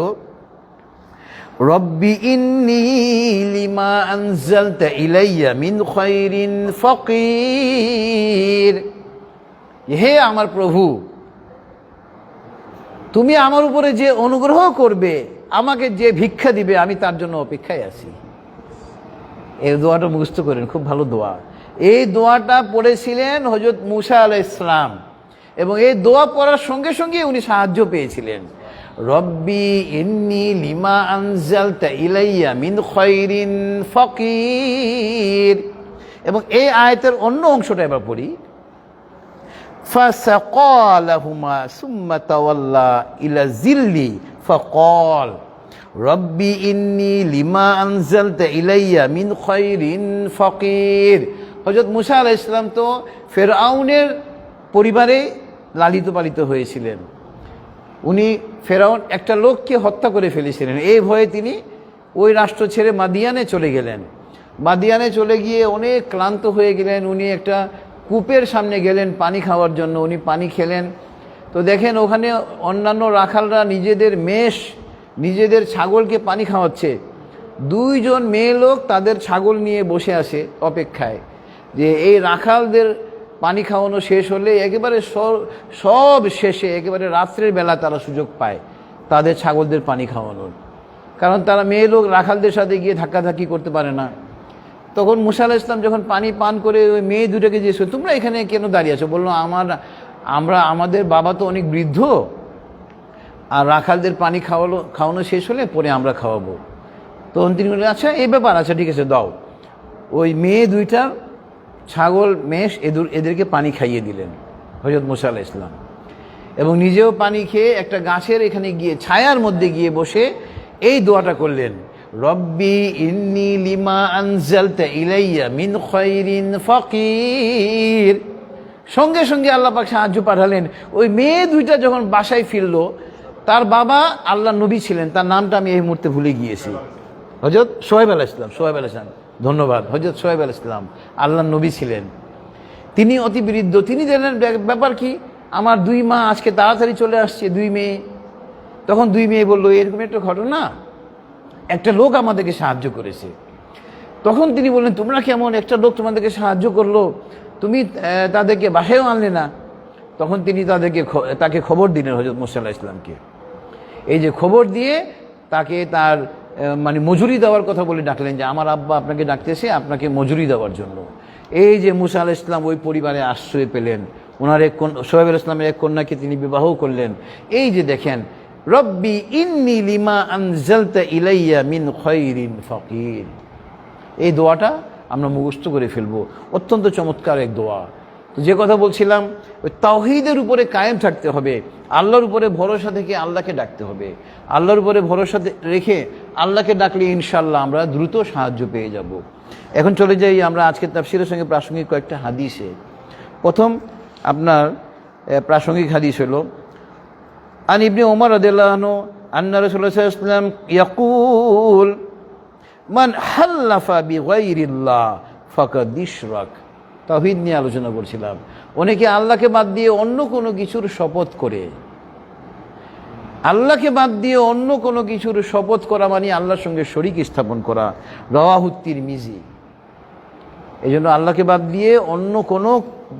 রব্বি ইন্নী লিমা আনজালতা ইলাইয়া মিন খায়রিন ফাকির। হে আমার প্রভু, তুমি আমার উপরে যে অনুগ্রহ করবে, আমাকে যে ভিক্ষা দিবে, আমি তার জন্য অপেক্ষায় আছি। এই দোয়াটা মুখস্থ করেন, খুব ভালো দোয়া। এই দোয়াটা পড়েছিলেন হযরত মূসা আলাইহিস সালাম, এবং এই দোয়া পড়ার সঙ্গে সঙ্গে উনি সাহায্য পেয়েছিলেন। রব্বি ইন্নী লিমা আনজালতা ইলাইয়া মিন খায়রিন ফাকির। এবং এই আয়াতের অন্য অংশটা এবার পড়ি। فسقى لهما ثم تولى إلى الظل فقال ربي إني لما أنزلت إلي من خير فقير। হযরত মূসা আলাইহিস সালাম তো ফেরাউনের পরিবারে লালিত পালিত হয়েছিলেন। উনি ফেরাউন একটা লোককে হত্যা করে ফেলেছিলেন। এই ভয়ে তিনি ওই রাষ্ট্র ছেড়ে মাদিয়ানে চলে গেলেন। মাদিয়ানে চলে গিয়ে অনেক ক্লান্ত হয়ে গেলেন। উনি একটা কূপের সামনে গেলেন পানি খাওয়ার জন্য। উনি পানি খেলেন, তো দেখেন ওখানে অন্যান্য রাখালরা নিজেদের মেষ, নিজেদের ছাগলকে পানি খাওয়াচ্ছে। দুইজন মেয়ে লোক তাদের ছাগল নিয়ে বসে আসে অপেক্ষায়, যে এই রাখালদের পানি খাওয়ানো শেষ হলে একেবারে সব শেষে একেবারে রাত্রের বেলা তারা সুযোগ পায় তাদের ছাগলদের পানি খাওয়ানোর। কারণ তারা মেয়ে লোক রাখালদের সাথে গিয়ে ধাক্কাধাক্কি করতে পারে না। তখন মূসা আলাইহিস সালাম যখন পানি পান করে ওই মেয়ে দুটোকে জিজ্ঞেস করল, তোমরা এখানে কেন দাঁড়িয়ে আছো? বললো, আমাদের বাবা তো অনেক বৃদ্ধ, আর রাখালদের পানি খাওয়ানো শেষ হলে পরে আমরা খাওয়াবো। তখন তিনি বললেন, আচ্ছা এই ব্যাপার, আচ্ছা ঠিক আছে দাও। ওই মেয়ে দুইটা ছাগল মেষ এদেরকে পানি খাইয়ে দিলেন হযরত মূসা আলাইহিস সালাম, এবং নিজেও পানি খেয়ে একটা গাছের এখানে গিয়ে ছায়ার মধ্যে গিয়ে বসে এই দোয়াটা করলেন, রব্বি ইন্নী লিমা আনজালতা ইলাইয়া মিন খায়রিন ফাকির। সঙ্গে সঙ্গে আল্লাহ পাক সাহায্য পাঠালেন। ওই মেয়ে দুইটা যখন বাসায় ফিরল, তার বাবা আল্লাহ নবী ছিলেন, তার নামটা আমি এই মুহূর্তে ভুলে গিয়েছি, হযরত শোয়েব আলাইহিস সালাম। শোয়েব আলাইহিস সালাম, ধন্যবাদ, হযরত শোয়েব আলাইহিস সালাম আল্লাহ নবী ছিলেন। তিনি অতি বৃদ্ধ। তিনি জানেন ব্যাপার কি, আমার দুই মা আজকে তাড়াতাড়ি চলে আসছে, দুই মেয়ে। তখন দুই মেয়ে বললো, এরকম একটা ঘটনা, একটা লোক আমাদেরকে সাহায্য করেছে। তখন তিনি বললেন, তোমরা কেমন, একটা লোক তোমাদেরকে সাহায্য করলো, তুমি তাদেরকে বাসায়ও আনলে না? তখন তিনি তাকে খবর দিলেন হযরত মূসা আলাইহিস সালামকে। এই যে খবর দিয়ে তাকে তার মানে মজুরি দেওয়ার কথা বলে ডাকলেন, যে আমার আব্বা আপনাকে ডাকতেছে আপনাকে মজুরি দেওয়ার জন্য। এই যে মূসা আলাইহিস সালাম ওই পরিবারে আশ্রয় পেলেন, ওনার শোয়েব আলাইহিস সালামের এক কন্যাকে তিনি বিবাহ করলেন। এই যে দেখেন, রব্বি ইন্নী লিমা আনজালতা ইলাইয়া মিন খায়রিন ফাকির। এই দোয়াটা আমরা মুখস্থ করে ফেলবো, অত্যন্ত চমৎকার এক দোয়া। তো যে কথা বলছিলাম, ওই তাওহীদের উপরে কায়েম থাকতে হবে, আল্লাহর উপরে ভরসা থেকে আল্লাহকে ডাকতে হবে। আল্লাহর উপরে ভরসা রেখে আল্লাহকে ডাকলে ইনশাআল্লাহ আমরা দ্রুত সাহায্য পেয়ে যাব। এখন চলে যাই আমরা আজকের তাফসীরের সঙ্গে প্রাসঙ্গিক কয়েকটা হাদিসে। প্রথম আপনার প্রাসঙ্গিক হাদিস হলো, আন ইবনে ওমর রাদিয়াল্লাহু আনহু আন্না রাসূলুল্লাহ সাল্লাল্লাহু আলাইহি ওয়াসাল্লাম ইয়াকুল মান হাল্লাফা বিগাইরিল্লাহ ফাকাদ ইশরাক। তাওহীদ নিয়ে আলোচনা করছিলাম। অনেকে আল্লাহকে বাদ দিয়ে অন্য কোনো কিছুর শপথ করে। আল্লাহকে বাদ দিয়ে অন্য কোনো কিছুর শপথ করা মানে আল্লাহর সঙ্গে শরীক স্থাপন করা। রাওয়াহু তিরমিজি। এই জন্য আল্লাহকে বাদ দিয়ে অন্য কোনো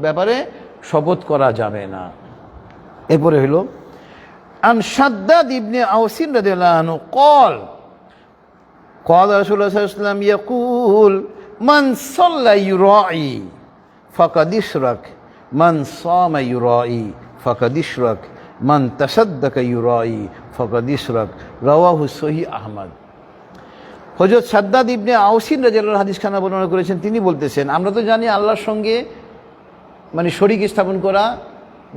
ব্যাপারে শপথ করা যাবে না। এরপরে হলো আন শাদ্দাদ ইবনে আওসিন রাদিয়াল্লাহু আনহু قال قال رسول الله صلى الله عليه وسلم يقول من صلى يراعي فقد اشرك من صام يراعي فقد اشرك من تصدق يراعي فقد اشرك رواه সহিহ আহমদ। হযরত শাদ্দাদ ইবনে আওসিন রাদিয়াল্লাহু আনহু হাদিসখানা বর্ণনা করেছেন। তিনি বলতেছেন, আমরা তো জানি আল্লাহর সঙ্গে মানে শরীক স্থাপন করা,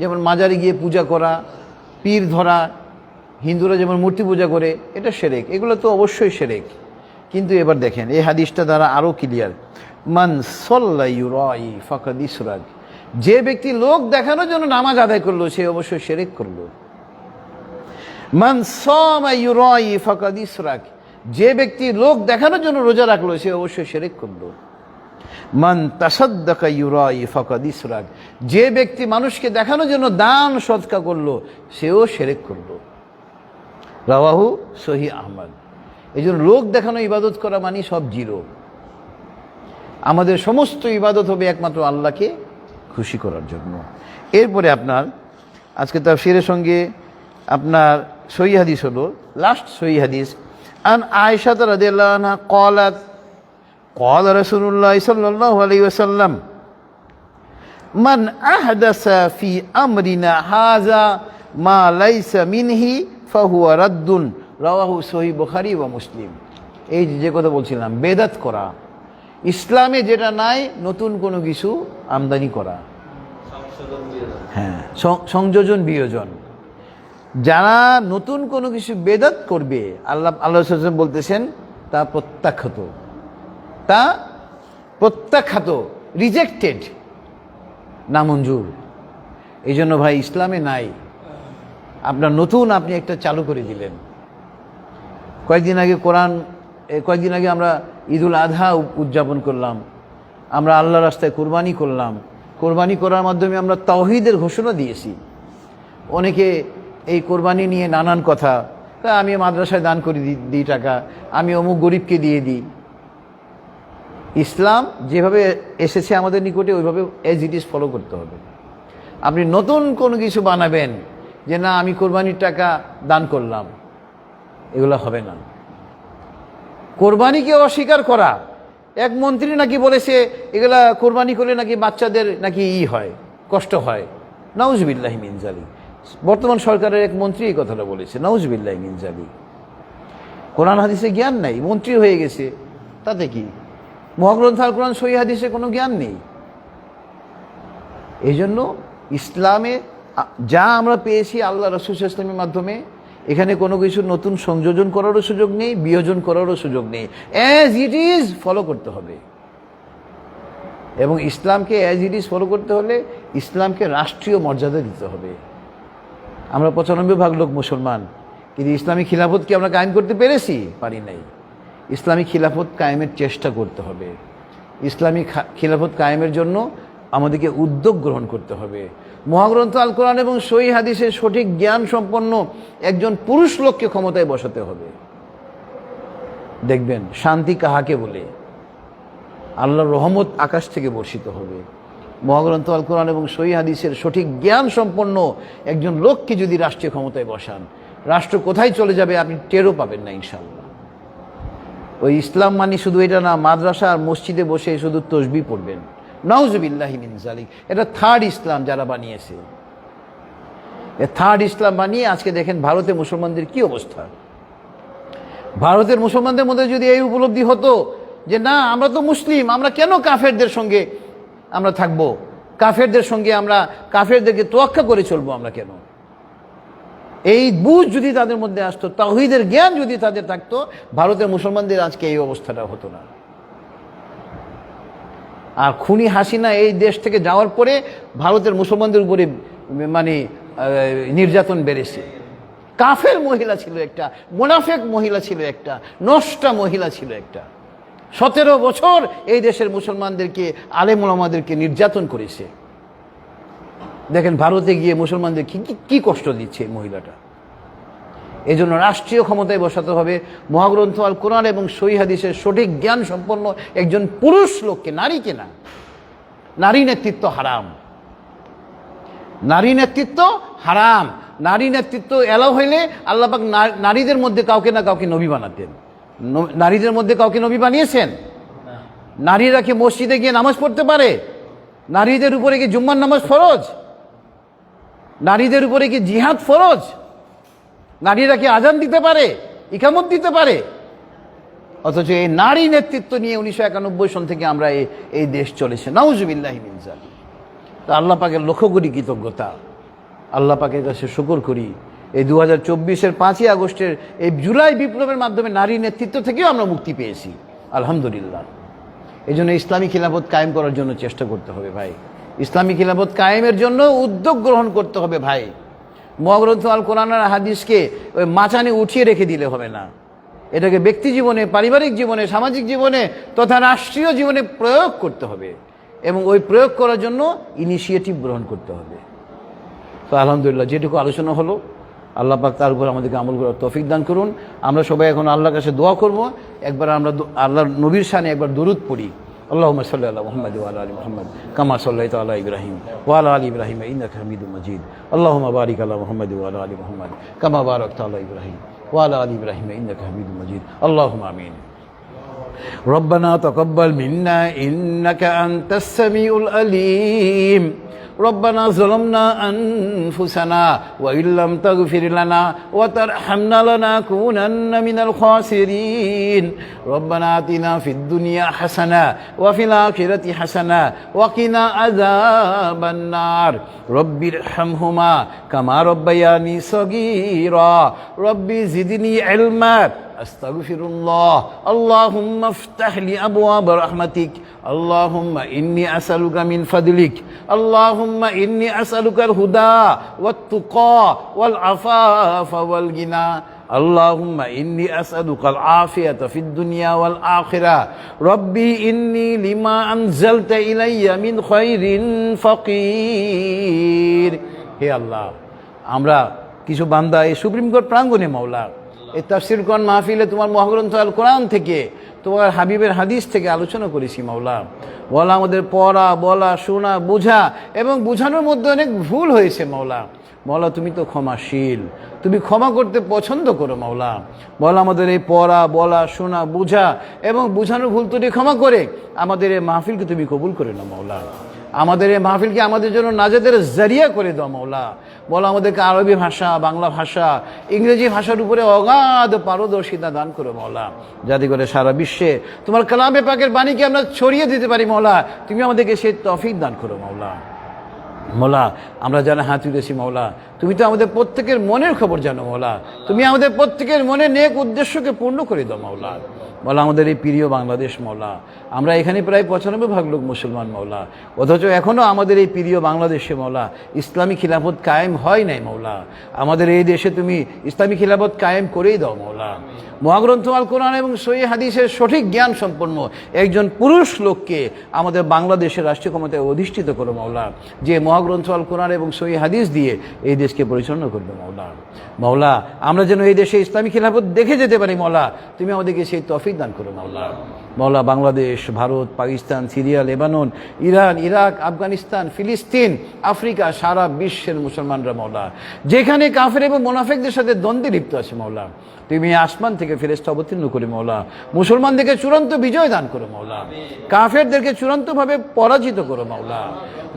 যেমন মাজারে গিয়ে পূজা করা, পীর ধরা, হিন্দুরা যেমন মূর্তি পূজা করে, এটা শিরক, এগুলো তো অবশ্যই শিরক। কিন্তু এবার দেখেন এই হাদিসটা দ্বারা আরও ক্লিয়ার, মান সাল্লা ইউরাই ফাকাদ ইশরাক। যে ব্যক্তি লোক দেখানোর জন্য নামাজ আদায় করলো সে অবশ্যই শিরক করলো। মান সামা ইউরাই ফাকাদ ইশরাক। যে ব্যক্তি লোক দেখানোর জন্য রোজা রাখলো সে অবশ্যই শিরক করলো। মান তাসাদ্দাকা ইউরাই ফাকাদ ইশরাক। যে ব্যক্তি মানুষকে দেখানোর জন্য দান সদকা করলো সেও শিরক করলো। রাওয়াহু সহিহ আহমদ। এই জন্য লোক দেখানো ইবাদত করা মানে সব জিরো। আমাদের সমস্ত ইবাদত হবে একমাত্র আল্লাহকে খুশি করার জন্য। এরপরে আপনার আজকে তাফসীরের সঙ্গে আপনার সহিহ হাদিস হলো, লাস্ট সহিহ হাদিস, আন আয়েশা রাদিয়াল্লাহু আনহা ক্বালাত ক্বালা রাসূলুল্লাহ সাল্লাল্লাহু আলাইহি ওয়াসাল্লাম মান আহদাসা ফি আমরিনা হাযা মা লাইসা মিনহি ফাহুয়া রাদ্দুন, রাওয়াহু সহিহ বুখারী ওয়া মুসলিম। এই যে কথা বলছিলাম, বেদাত করা, ইসলামে যেটা নাই নতুন কোনো কিছু আমদানি করা, হ্যাঁ, সংযোজন বিয়োজন। যারা নতুন কোনো কিছু বেদাত করবে, আল্লাহ বলতেছেন তা প্রত্যাখ্যাত, তা প্রত্যাখ্যাত, রিজেক্টেড, নামঞ্জুর। এই জন্য ভাই ইসলামে নাই। আপনার নতুন আপনি একটা চালু করে দিলেন। কয়েকদিন আগে আমরা ঈদুল আজহা উদযাপন করলাম, আমরা আল্লাহ রাস্তায় কোরবানি করলাম। কোরবানি করার মাধ্যমে আমরা তাওহীদের ঘোষণা দিয়েছি। অনেকে এই কোরবানি নিয়ে নানান কথা, আমি মাদ্রাসায় দান করে দিই টাকা, আমি অমুক গরিবকে দিয়ে দিই। ইসলাম যেভাবে এসেছে আমাদের নিকটে ওইভাবে এজ ইট ইজ ফলো করতে হবে। আপনি নতুন কোনো কিছু বানাবেন যে না আমি কোরবানির টাকা দান করলাম, এগুলো হবে না। কোরবানিকে অস্বীকার করা, এক মন্ত্রী নাকি বলেছে এগুলা কোরবানি করলে নাকি বাচ্চাদের নাকি হয়, কষ্ট হয়। নাউজুবিল্লাহি মিন যালিক। বর্তমান সরকারের এক মন্ত্রী এই কথাটা বলেছে, নাউজুবিল্লাহি মিন যালিক। কোরআন হাদিসে জ্ঞান নাই, মন্ত্রী হয়ে গেছে, তাতে কি? মহাগ্রন্থ আল কোরআন সহিহ হাদিসে কোনো জ্ঞান নেই। এই জন্য ইসলামে যা আমরা পেয়েছি আল্লাহ রাসূল সাল্লাল্লাহু আলাইহি ওয়াসাল্লামের মাধ্যমে, এখানে কোনো কিছু নতুন সংযোজন করারও সুযোগ নেই, বিয়োজন করারও সুযোগ নেই। অ্যাজ ইট ইজ ফলো করতে হবে। এবং ইসলামকে অ্যাজ ইট ইজ ফলো করতে হলে ইসলামকে রাষ্ট্রীয় মর্যাদা দিতে হবে। আমরা ৯৫% লোক মুসলমান, কিন্তু ইসলামী খিলাফত কি আমরা কায়েম করতে পেরেছি? পারি নাই। ইসলামী খিলাফত কায়েমের চেষ্টা করতে হবে। ইসলামী খিলাফত কায়েমের জন্য আমাদেরকে উদ্যোগ গ্রহণ করতে হবে। মহাগ্রন্থ আল কোরআন এবং সহিহ হাদিসের সঠিক জ্ঞান সম্পন্ন একজন পুরুষ লোককে ক্ষমতায় বসাতে হবে। দেখবেন শান্তি কাহাকে বলে, আল্লাহর রহমত আকাশ থেকে বর্ষিত হবে। মহাগ্রন্থ আল কোরআন এবং সহিহ হাদিসের সঠিক জ্ঞান সম্পন্ন একজন লোককে যদি রাষ্ট্রীয় ক্ষমতায় বসান, রাষ্ট্র কোথায় চলে যাবে আপনি টেরও পাবেন না ইনশাআল্লাহ। ওই ইসলাম মানে শুধু এটা না, মাদ্রাসা আর মসজিদে বসে শুধু তসবিহ পড়বেন, নাউজুবিল্লাহি মিন যালিক। এটা থার্ড ইসলাম যারা বানিয়েছে। থার্ড ইসলাম বানিয়ে আজকে দেখেন ভারতে মুসলমানদের কি অবস্থা। ভারতের মুসলমানদের মধ্যে যদি এই উপলব্ধি হতো যে না আমরা তো মুসলিম, আমরা কেন কাফেরদের সঙ্গে আমরা থাকবো, কাফেরদের সঙ্গে আমরা কাফেরদেরকে তোয়াক্কা করে চলবো আমরা কেন, এই বুঝ যদি তাদের মধ্যে আসতো, তাওহীদের জ্ঞান যদি তাদের থাকতো, ভারতের মুসলমানদের আজকে এই অবস্থাটা হতো না। আর খুনি হাসিনা এই দেশ থেকে যাওয়ার পরে ভারতের মুসলমানদের উপরে মানে নির্যাতন বেড়েছে। কাফের মহিলা ছিল একটা, মুনাফেক মহিলা ছিল একটা, নষ্টা মহিলা ছিল একটা। 17 বছর এই দেশের মুসলমানদেরকে, আলেম ওলামাদেরকে নির্যাতন করেছে। দেখেন ভারতে গিয়ে মুসলমানদের কি কষ্ট দিচ্ছে এই মহিলাটা। এই জন্য রাষ্ট্রীয় ক্ষমতায় বসাতে হবে মহাগ্রন্থ আল কোরআন এবং সহিহ হাদিসের সঠিক জ্ঞান সম্পন্ন একজন পুরুষ লোককে, নারীকে না। নারী নেতৃত্ব হারাম, নারী নেতৃত্ব হারাম। নারী নেতৃত্ব এলাও হইলে আল্লাহ পাক নারীদের মধ্যে কাউকে না কাউকে নবী বানাতেন। নারীদের মধ্যে কাউকে নবী বানিয়েছেন? নারীরা কি মসজিদে গিয়ে নামাজ পড়তে পারে? নারীদের উপরে কি জুম্মার নামাজ ফরজ? নারীদের উপরে কি জিহাদ ফরজ? নারীরা কি আজান দিতে পারে, ইকামত দিতে পারে? অথচ এই নারী নেতৃত্ব নিয়ে 1991 সন থেকে আমরা এই দেশ চলেছে, নাউজুবিল্লাহি মিন যালিক। তো আল্লাহ পাকের লক্ষ কোটি কৃতজ্ঞতা, আল্লাহ পাকের কাছে শুকর করি এই 2024-এর 5ই আগস্টের এই জুলাই বিপ্লবের মাধ্যমে নারী নেতৃত্ব থেকেও আমরা মুক্তি পেয়েছি, আলহামদুলিল্লাহ। এই জন্য ইসলামী খিলাফত কায়েম করার জন্য চেষ্টা করতে হবে ভাই। ইসলামী খিলাফত কায়েমের জন্য উদ্যোগ গ্রহণ করতে হবে ভাই। মহাগ্রন্থ আল কোরআন আর হাদিসকে ওই মাচানে উঠিয়ে রেখে দিলে হবে না। এটাকে ব্যক্তি জীবনে, পারিবারিক জীবনে, সামাজিক জীবনে তথা রাষ্ট্রীয় জীবনে প্রয়োগ করতে হবে এবং ওই প্রয়োগ করার জন্য ইনিশিয়েটিভ গ্রহণ করতে হবে। তো আলহামদুলিল্লাহ যেটুকু আলোচনা হলো আল্লাহ পাক তার উপর আমাদেরকে আমল করার তৌফিক দান করুন। আমরা সবাই এখন আল্লাহর কাছে দোয়া করব। একবার আমরা আল্লাহর নবীর শানে একবার দরুদ পড়ি। اللهم صل على محمد وعلى ال محمد كما صليت على ابراهيم وعلى ال ابراهيم انك حميد مجيد اللهم بارك على محمد وعلى ال محمد كما باركت على ابراهيم وعلى ال ابراهيم انك حميد مجيد اللهم امين ربنا تقبل منا انك انت السميع العليم ربنا ظلمنا أنفسنا وإن لم تغفر لنا وترحمنا لنكونن من الخاسرين ربنا آتنا في الدنيا حسنة وفي الآخرة حسنة وقنا عذاب النار رب ارحمهما كما ربياني صغيرا رب زدني علما أستغفر الله اللهم افتح لي أبواب رحمتك اللهم إني أسألك من فضلك اللهم إني أسألك الهدى والتقى والعفاف والغنى اللهم إني أسألك العافية في الدنيا والآخرة ربي إني لما أنزلت إلي من خير فقير হে আল্লাহ, আমরা কিছু বান্দা এই সুপ্রিম কোর্ট প্রাঙ্গণে মাওলা এই তাফসীর কোরআন মাহফিলে তোমার মহাগ্রন্থ আল কোরআন থেকে তোমার হাবিবের হাদিস থেকে আলোচনা করেছি মাওলা। বলা আমাদের পড়া, বলা, শোনা, বোঝা এবং বোঝানোর মধ্যে অনেক ভুল হয়েছে মাওলা। মাওলা তুমি তো ক্ষমাশীল, তুমি ক্ষমা করতে পছন্দ করো মাওলা। বলা আমাদের এই পড়া, বলা, শোনা, বোঝা এবং বোঝানোর ভুল তুমি ক্ষমা করে আমাদের এই মাহফিলকে তুমি কবুল করে নাও মাওলা। আমাদের এই মাহফিলকে আমাদের জন্য নাজাতের জারিয়া করে দাও মাওলা। বলো আমাদেরকে আরবি ভাষা, বাংলা ভাষা, ইংরেজি ভাষার উপরে অগাধ পারদর্শিতা দান করো মাওলা, যাতে করে সারা বিশ্বে তোমার কালামে পাকের বাণীকে আমরা ছড়িয়ে দিতে পারি মাওলা। তুমি আমাদেরকে সেই তৌফিক দান করো মাওলা। মাওলা আমরা যারা হাত তুলেছি মাওলা, তুমি তো আমাদের প্রত্যেকের মনের খবর জানো মাওলা। তুমি আমাদের প্রত্যেকের মনে নেক উদ্দেশ্যকে পূর্ণ করে দাও মাওলা। বলা আমাদের এই প্রিয় বাংলাদেশ মাওলা, আমরা এখানে প্রায় 95% লোক মুসলমান মাওলা, অথচ এখনও আমাদের এই প্রিয় বাংলাদেশে মাওলা ইসলামী খিলাফত কায়েম হয় নাই মাওলা। আমাদের এই দেশে তুমি ইসলামী খিলাফত কায়েম করেই দাও মাওলা। মহাগ্রন্থ আল কোরআন এবং সহিহ হাদিসের সঠিক জ্ঞান সম্পন্ন একজন পুরুষ লোককে আমাদের বাংলাদেশের রাষ্ট্রীয় ক্ষমতায় অধিষ্ঠিত করো মাওলা, যে মহাগ্রন্থ আল কোরআন এবং সহিহ হাদিস দিয়ে এই দেশকে পরিচালনা করবে মাওলা। মাওলা আমরা যেন এই দেশে ইসলামী খিলাফত দেখে যেতে পারি মাওলা, তুমি আমাদেরকে সেই তৌফিক দান করো মাওলা। মাওলা Bangladesh, Bharat, Pakistan, Syria, Lebanon, Iran, Iraq, Afghanistan, ফিলিস্তিন, আফ্রিকা, সারা বিশ্বের মুসলমানরা মাওলা যেখানে কাফের এবং মুনাফিকদের সাথে দ্বন্দ্বে লিপ্ত আছে মাওলা, তুমি আসমান থেকে ফেরেশতা অবতীর্ণ করে মাওলা মুসলমানদেরকে চূড়ান্ত বিজয় দান করো মাওলা, কাফেরদেরকে চূড়ান্তভাবে পরাজিত করো মাওলা।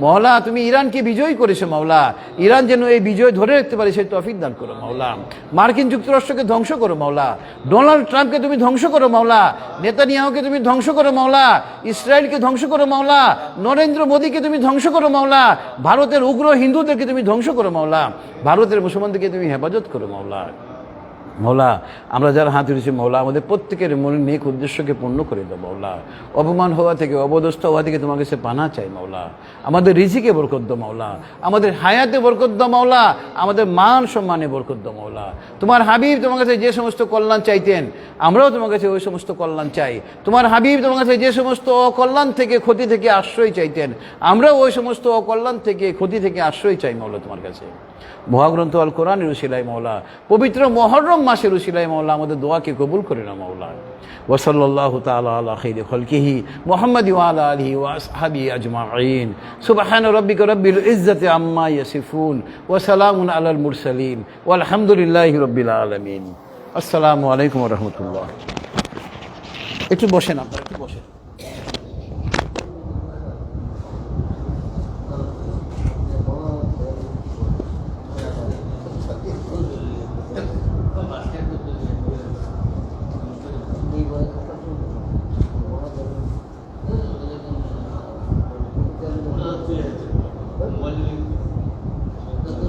মাওলা তুমি ইরানকে বিজয় করেছো মাওলা, ইরান যেন এই বিজয় ধরে রাখতে পারে সেই তৌফিক দান করো মাওলা। মার্কিন যুক্তরাষ্ট্রকে ধ্বংস করো মাওলা, ডোনাল্ড ট্রাম্পকে তুমি ধ্বংস করো মাওলা, নেতানিয়াহুকে তুমি ধ্বংস করো মাওলা, ইসরায়েলকে ধ্বংস করো মাওলা, নরেন্দ্র মোদীকে তুমি ধ্বংস করো মাওলা, ভারতের উগ্র হিন্দুদেরকে তুমি ধ্বংস করো মাওলা, ভারতের মুসলমানদেরকে তুমি হেফাজত করো মাওলা। মাওলা আমরা যারা হাত তুলেছি মাওলা আমাদের প্রত্যেকের মনের নেক উদ্দেশ্যকে পূর্ণ করে দাও মাওলা। অপমান হওয়া থেকে, অবদস্থ হওয়া থেকে তোমার কাছে পানা চাই মাওলা। আমাদের রিজিকে বরকত দাও মাওলা, আমাদের হায়াতে বরকত দাও মাওলা, আমাদের মান সম্মানে বরকত দাও মাওলা। তোমার হাবিব তোমার কাছে যে সমস্ত কল্যাণ চাইতেন আমরাও তোমার কাছে ওই সমস্ত কল্যাণ চাই। তোমার হাবিব তোমার কাছে যে সমস্ত অকল্যাণ থেকে, ক্ষতি থেকে আশ্রয় চাইতেন আমরাও ওই সমস্ত অকল্যাণ থেকে, ক্ষতি থেকে আশ্রয় চাই মাওলা তোমার কাছে। মহাগ্রন্থ আল কোরআনের উসিলায় মাওলা, পবিত্র মুহররম মাসের উসিলায় মাওলা আমাদের দোয়াকে কবুল করে নাও মাওলা। ওয়া সাল্লাল্লাহু তাআলা আলা খাইরি খালকিহি মুহাম্মাদি ওয়া আলা আলিহি ওয়া আসহাবিহি আজমাইন। সুবহানা রাব্বিকা রাব্বিল ইজ্জাতি আম্মা ইয়াসিফুন ওয়া সালামুন আলাল মুরসালিন ওয়াল হামদুলিল্লাহি রাব্বিল আলামিন। আসসালামু আলাইকুম ওয়া রাহমাতুল্লাহ। একটু বসেন আপনারা, একটু বসেন।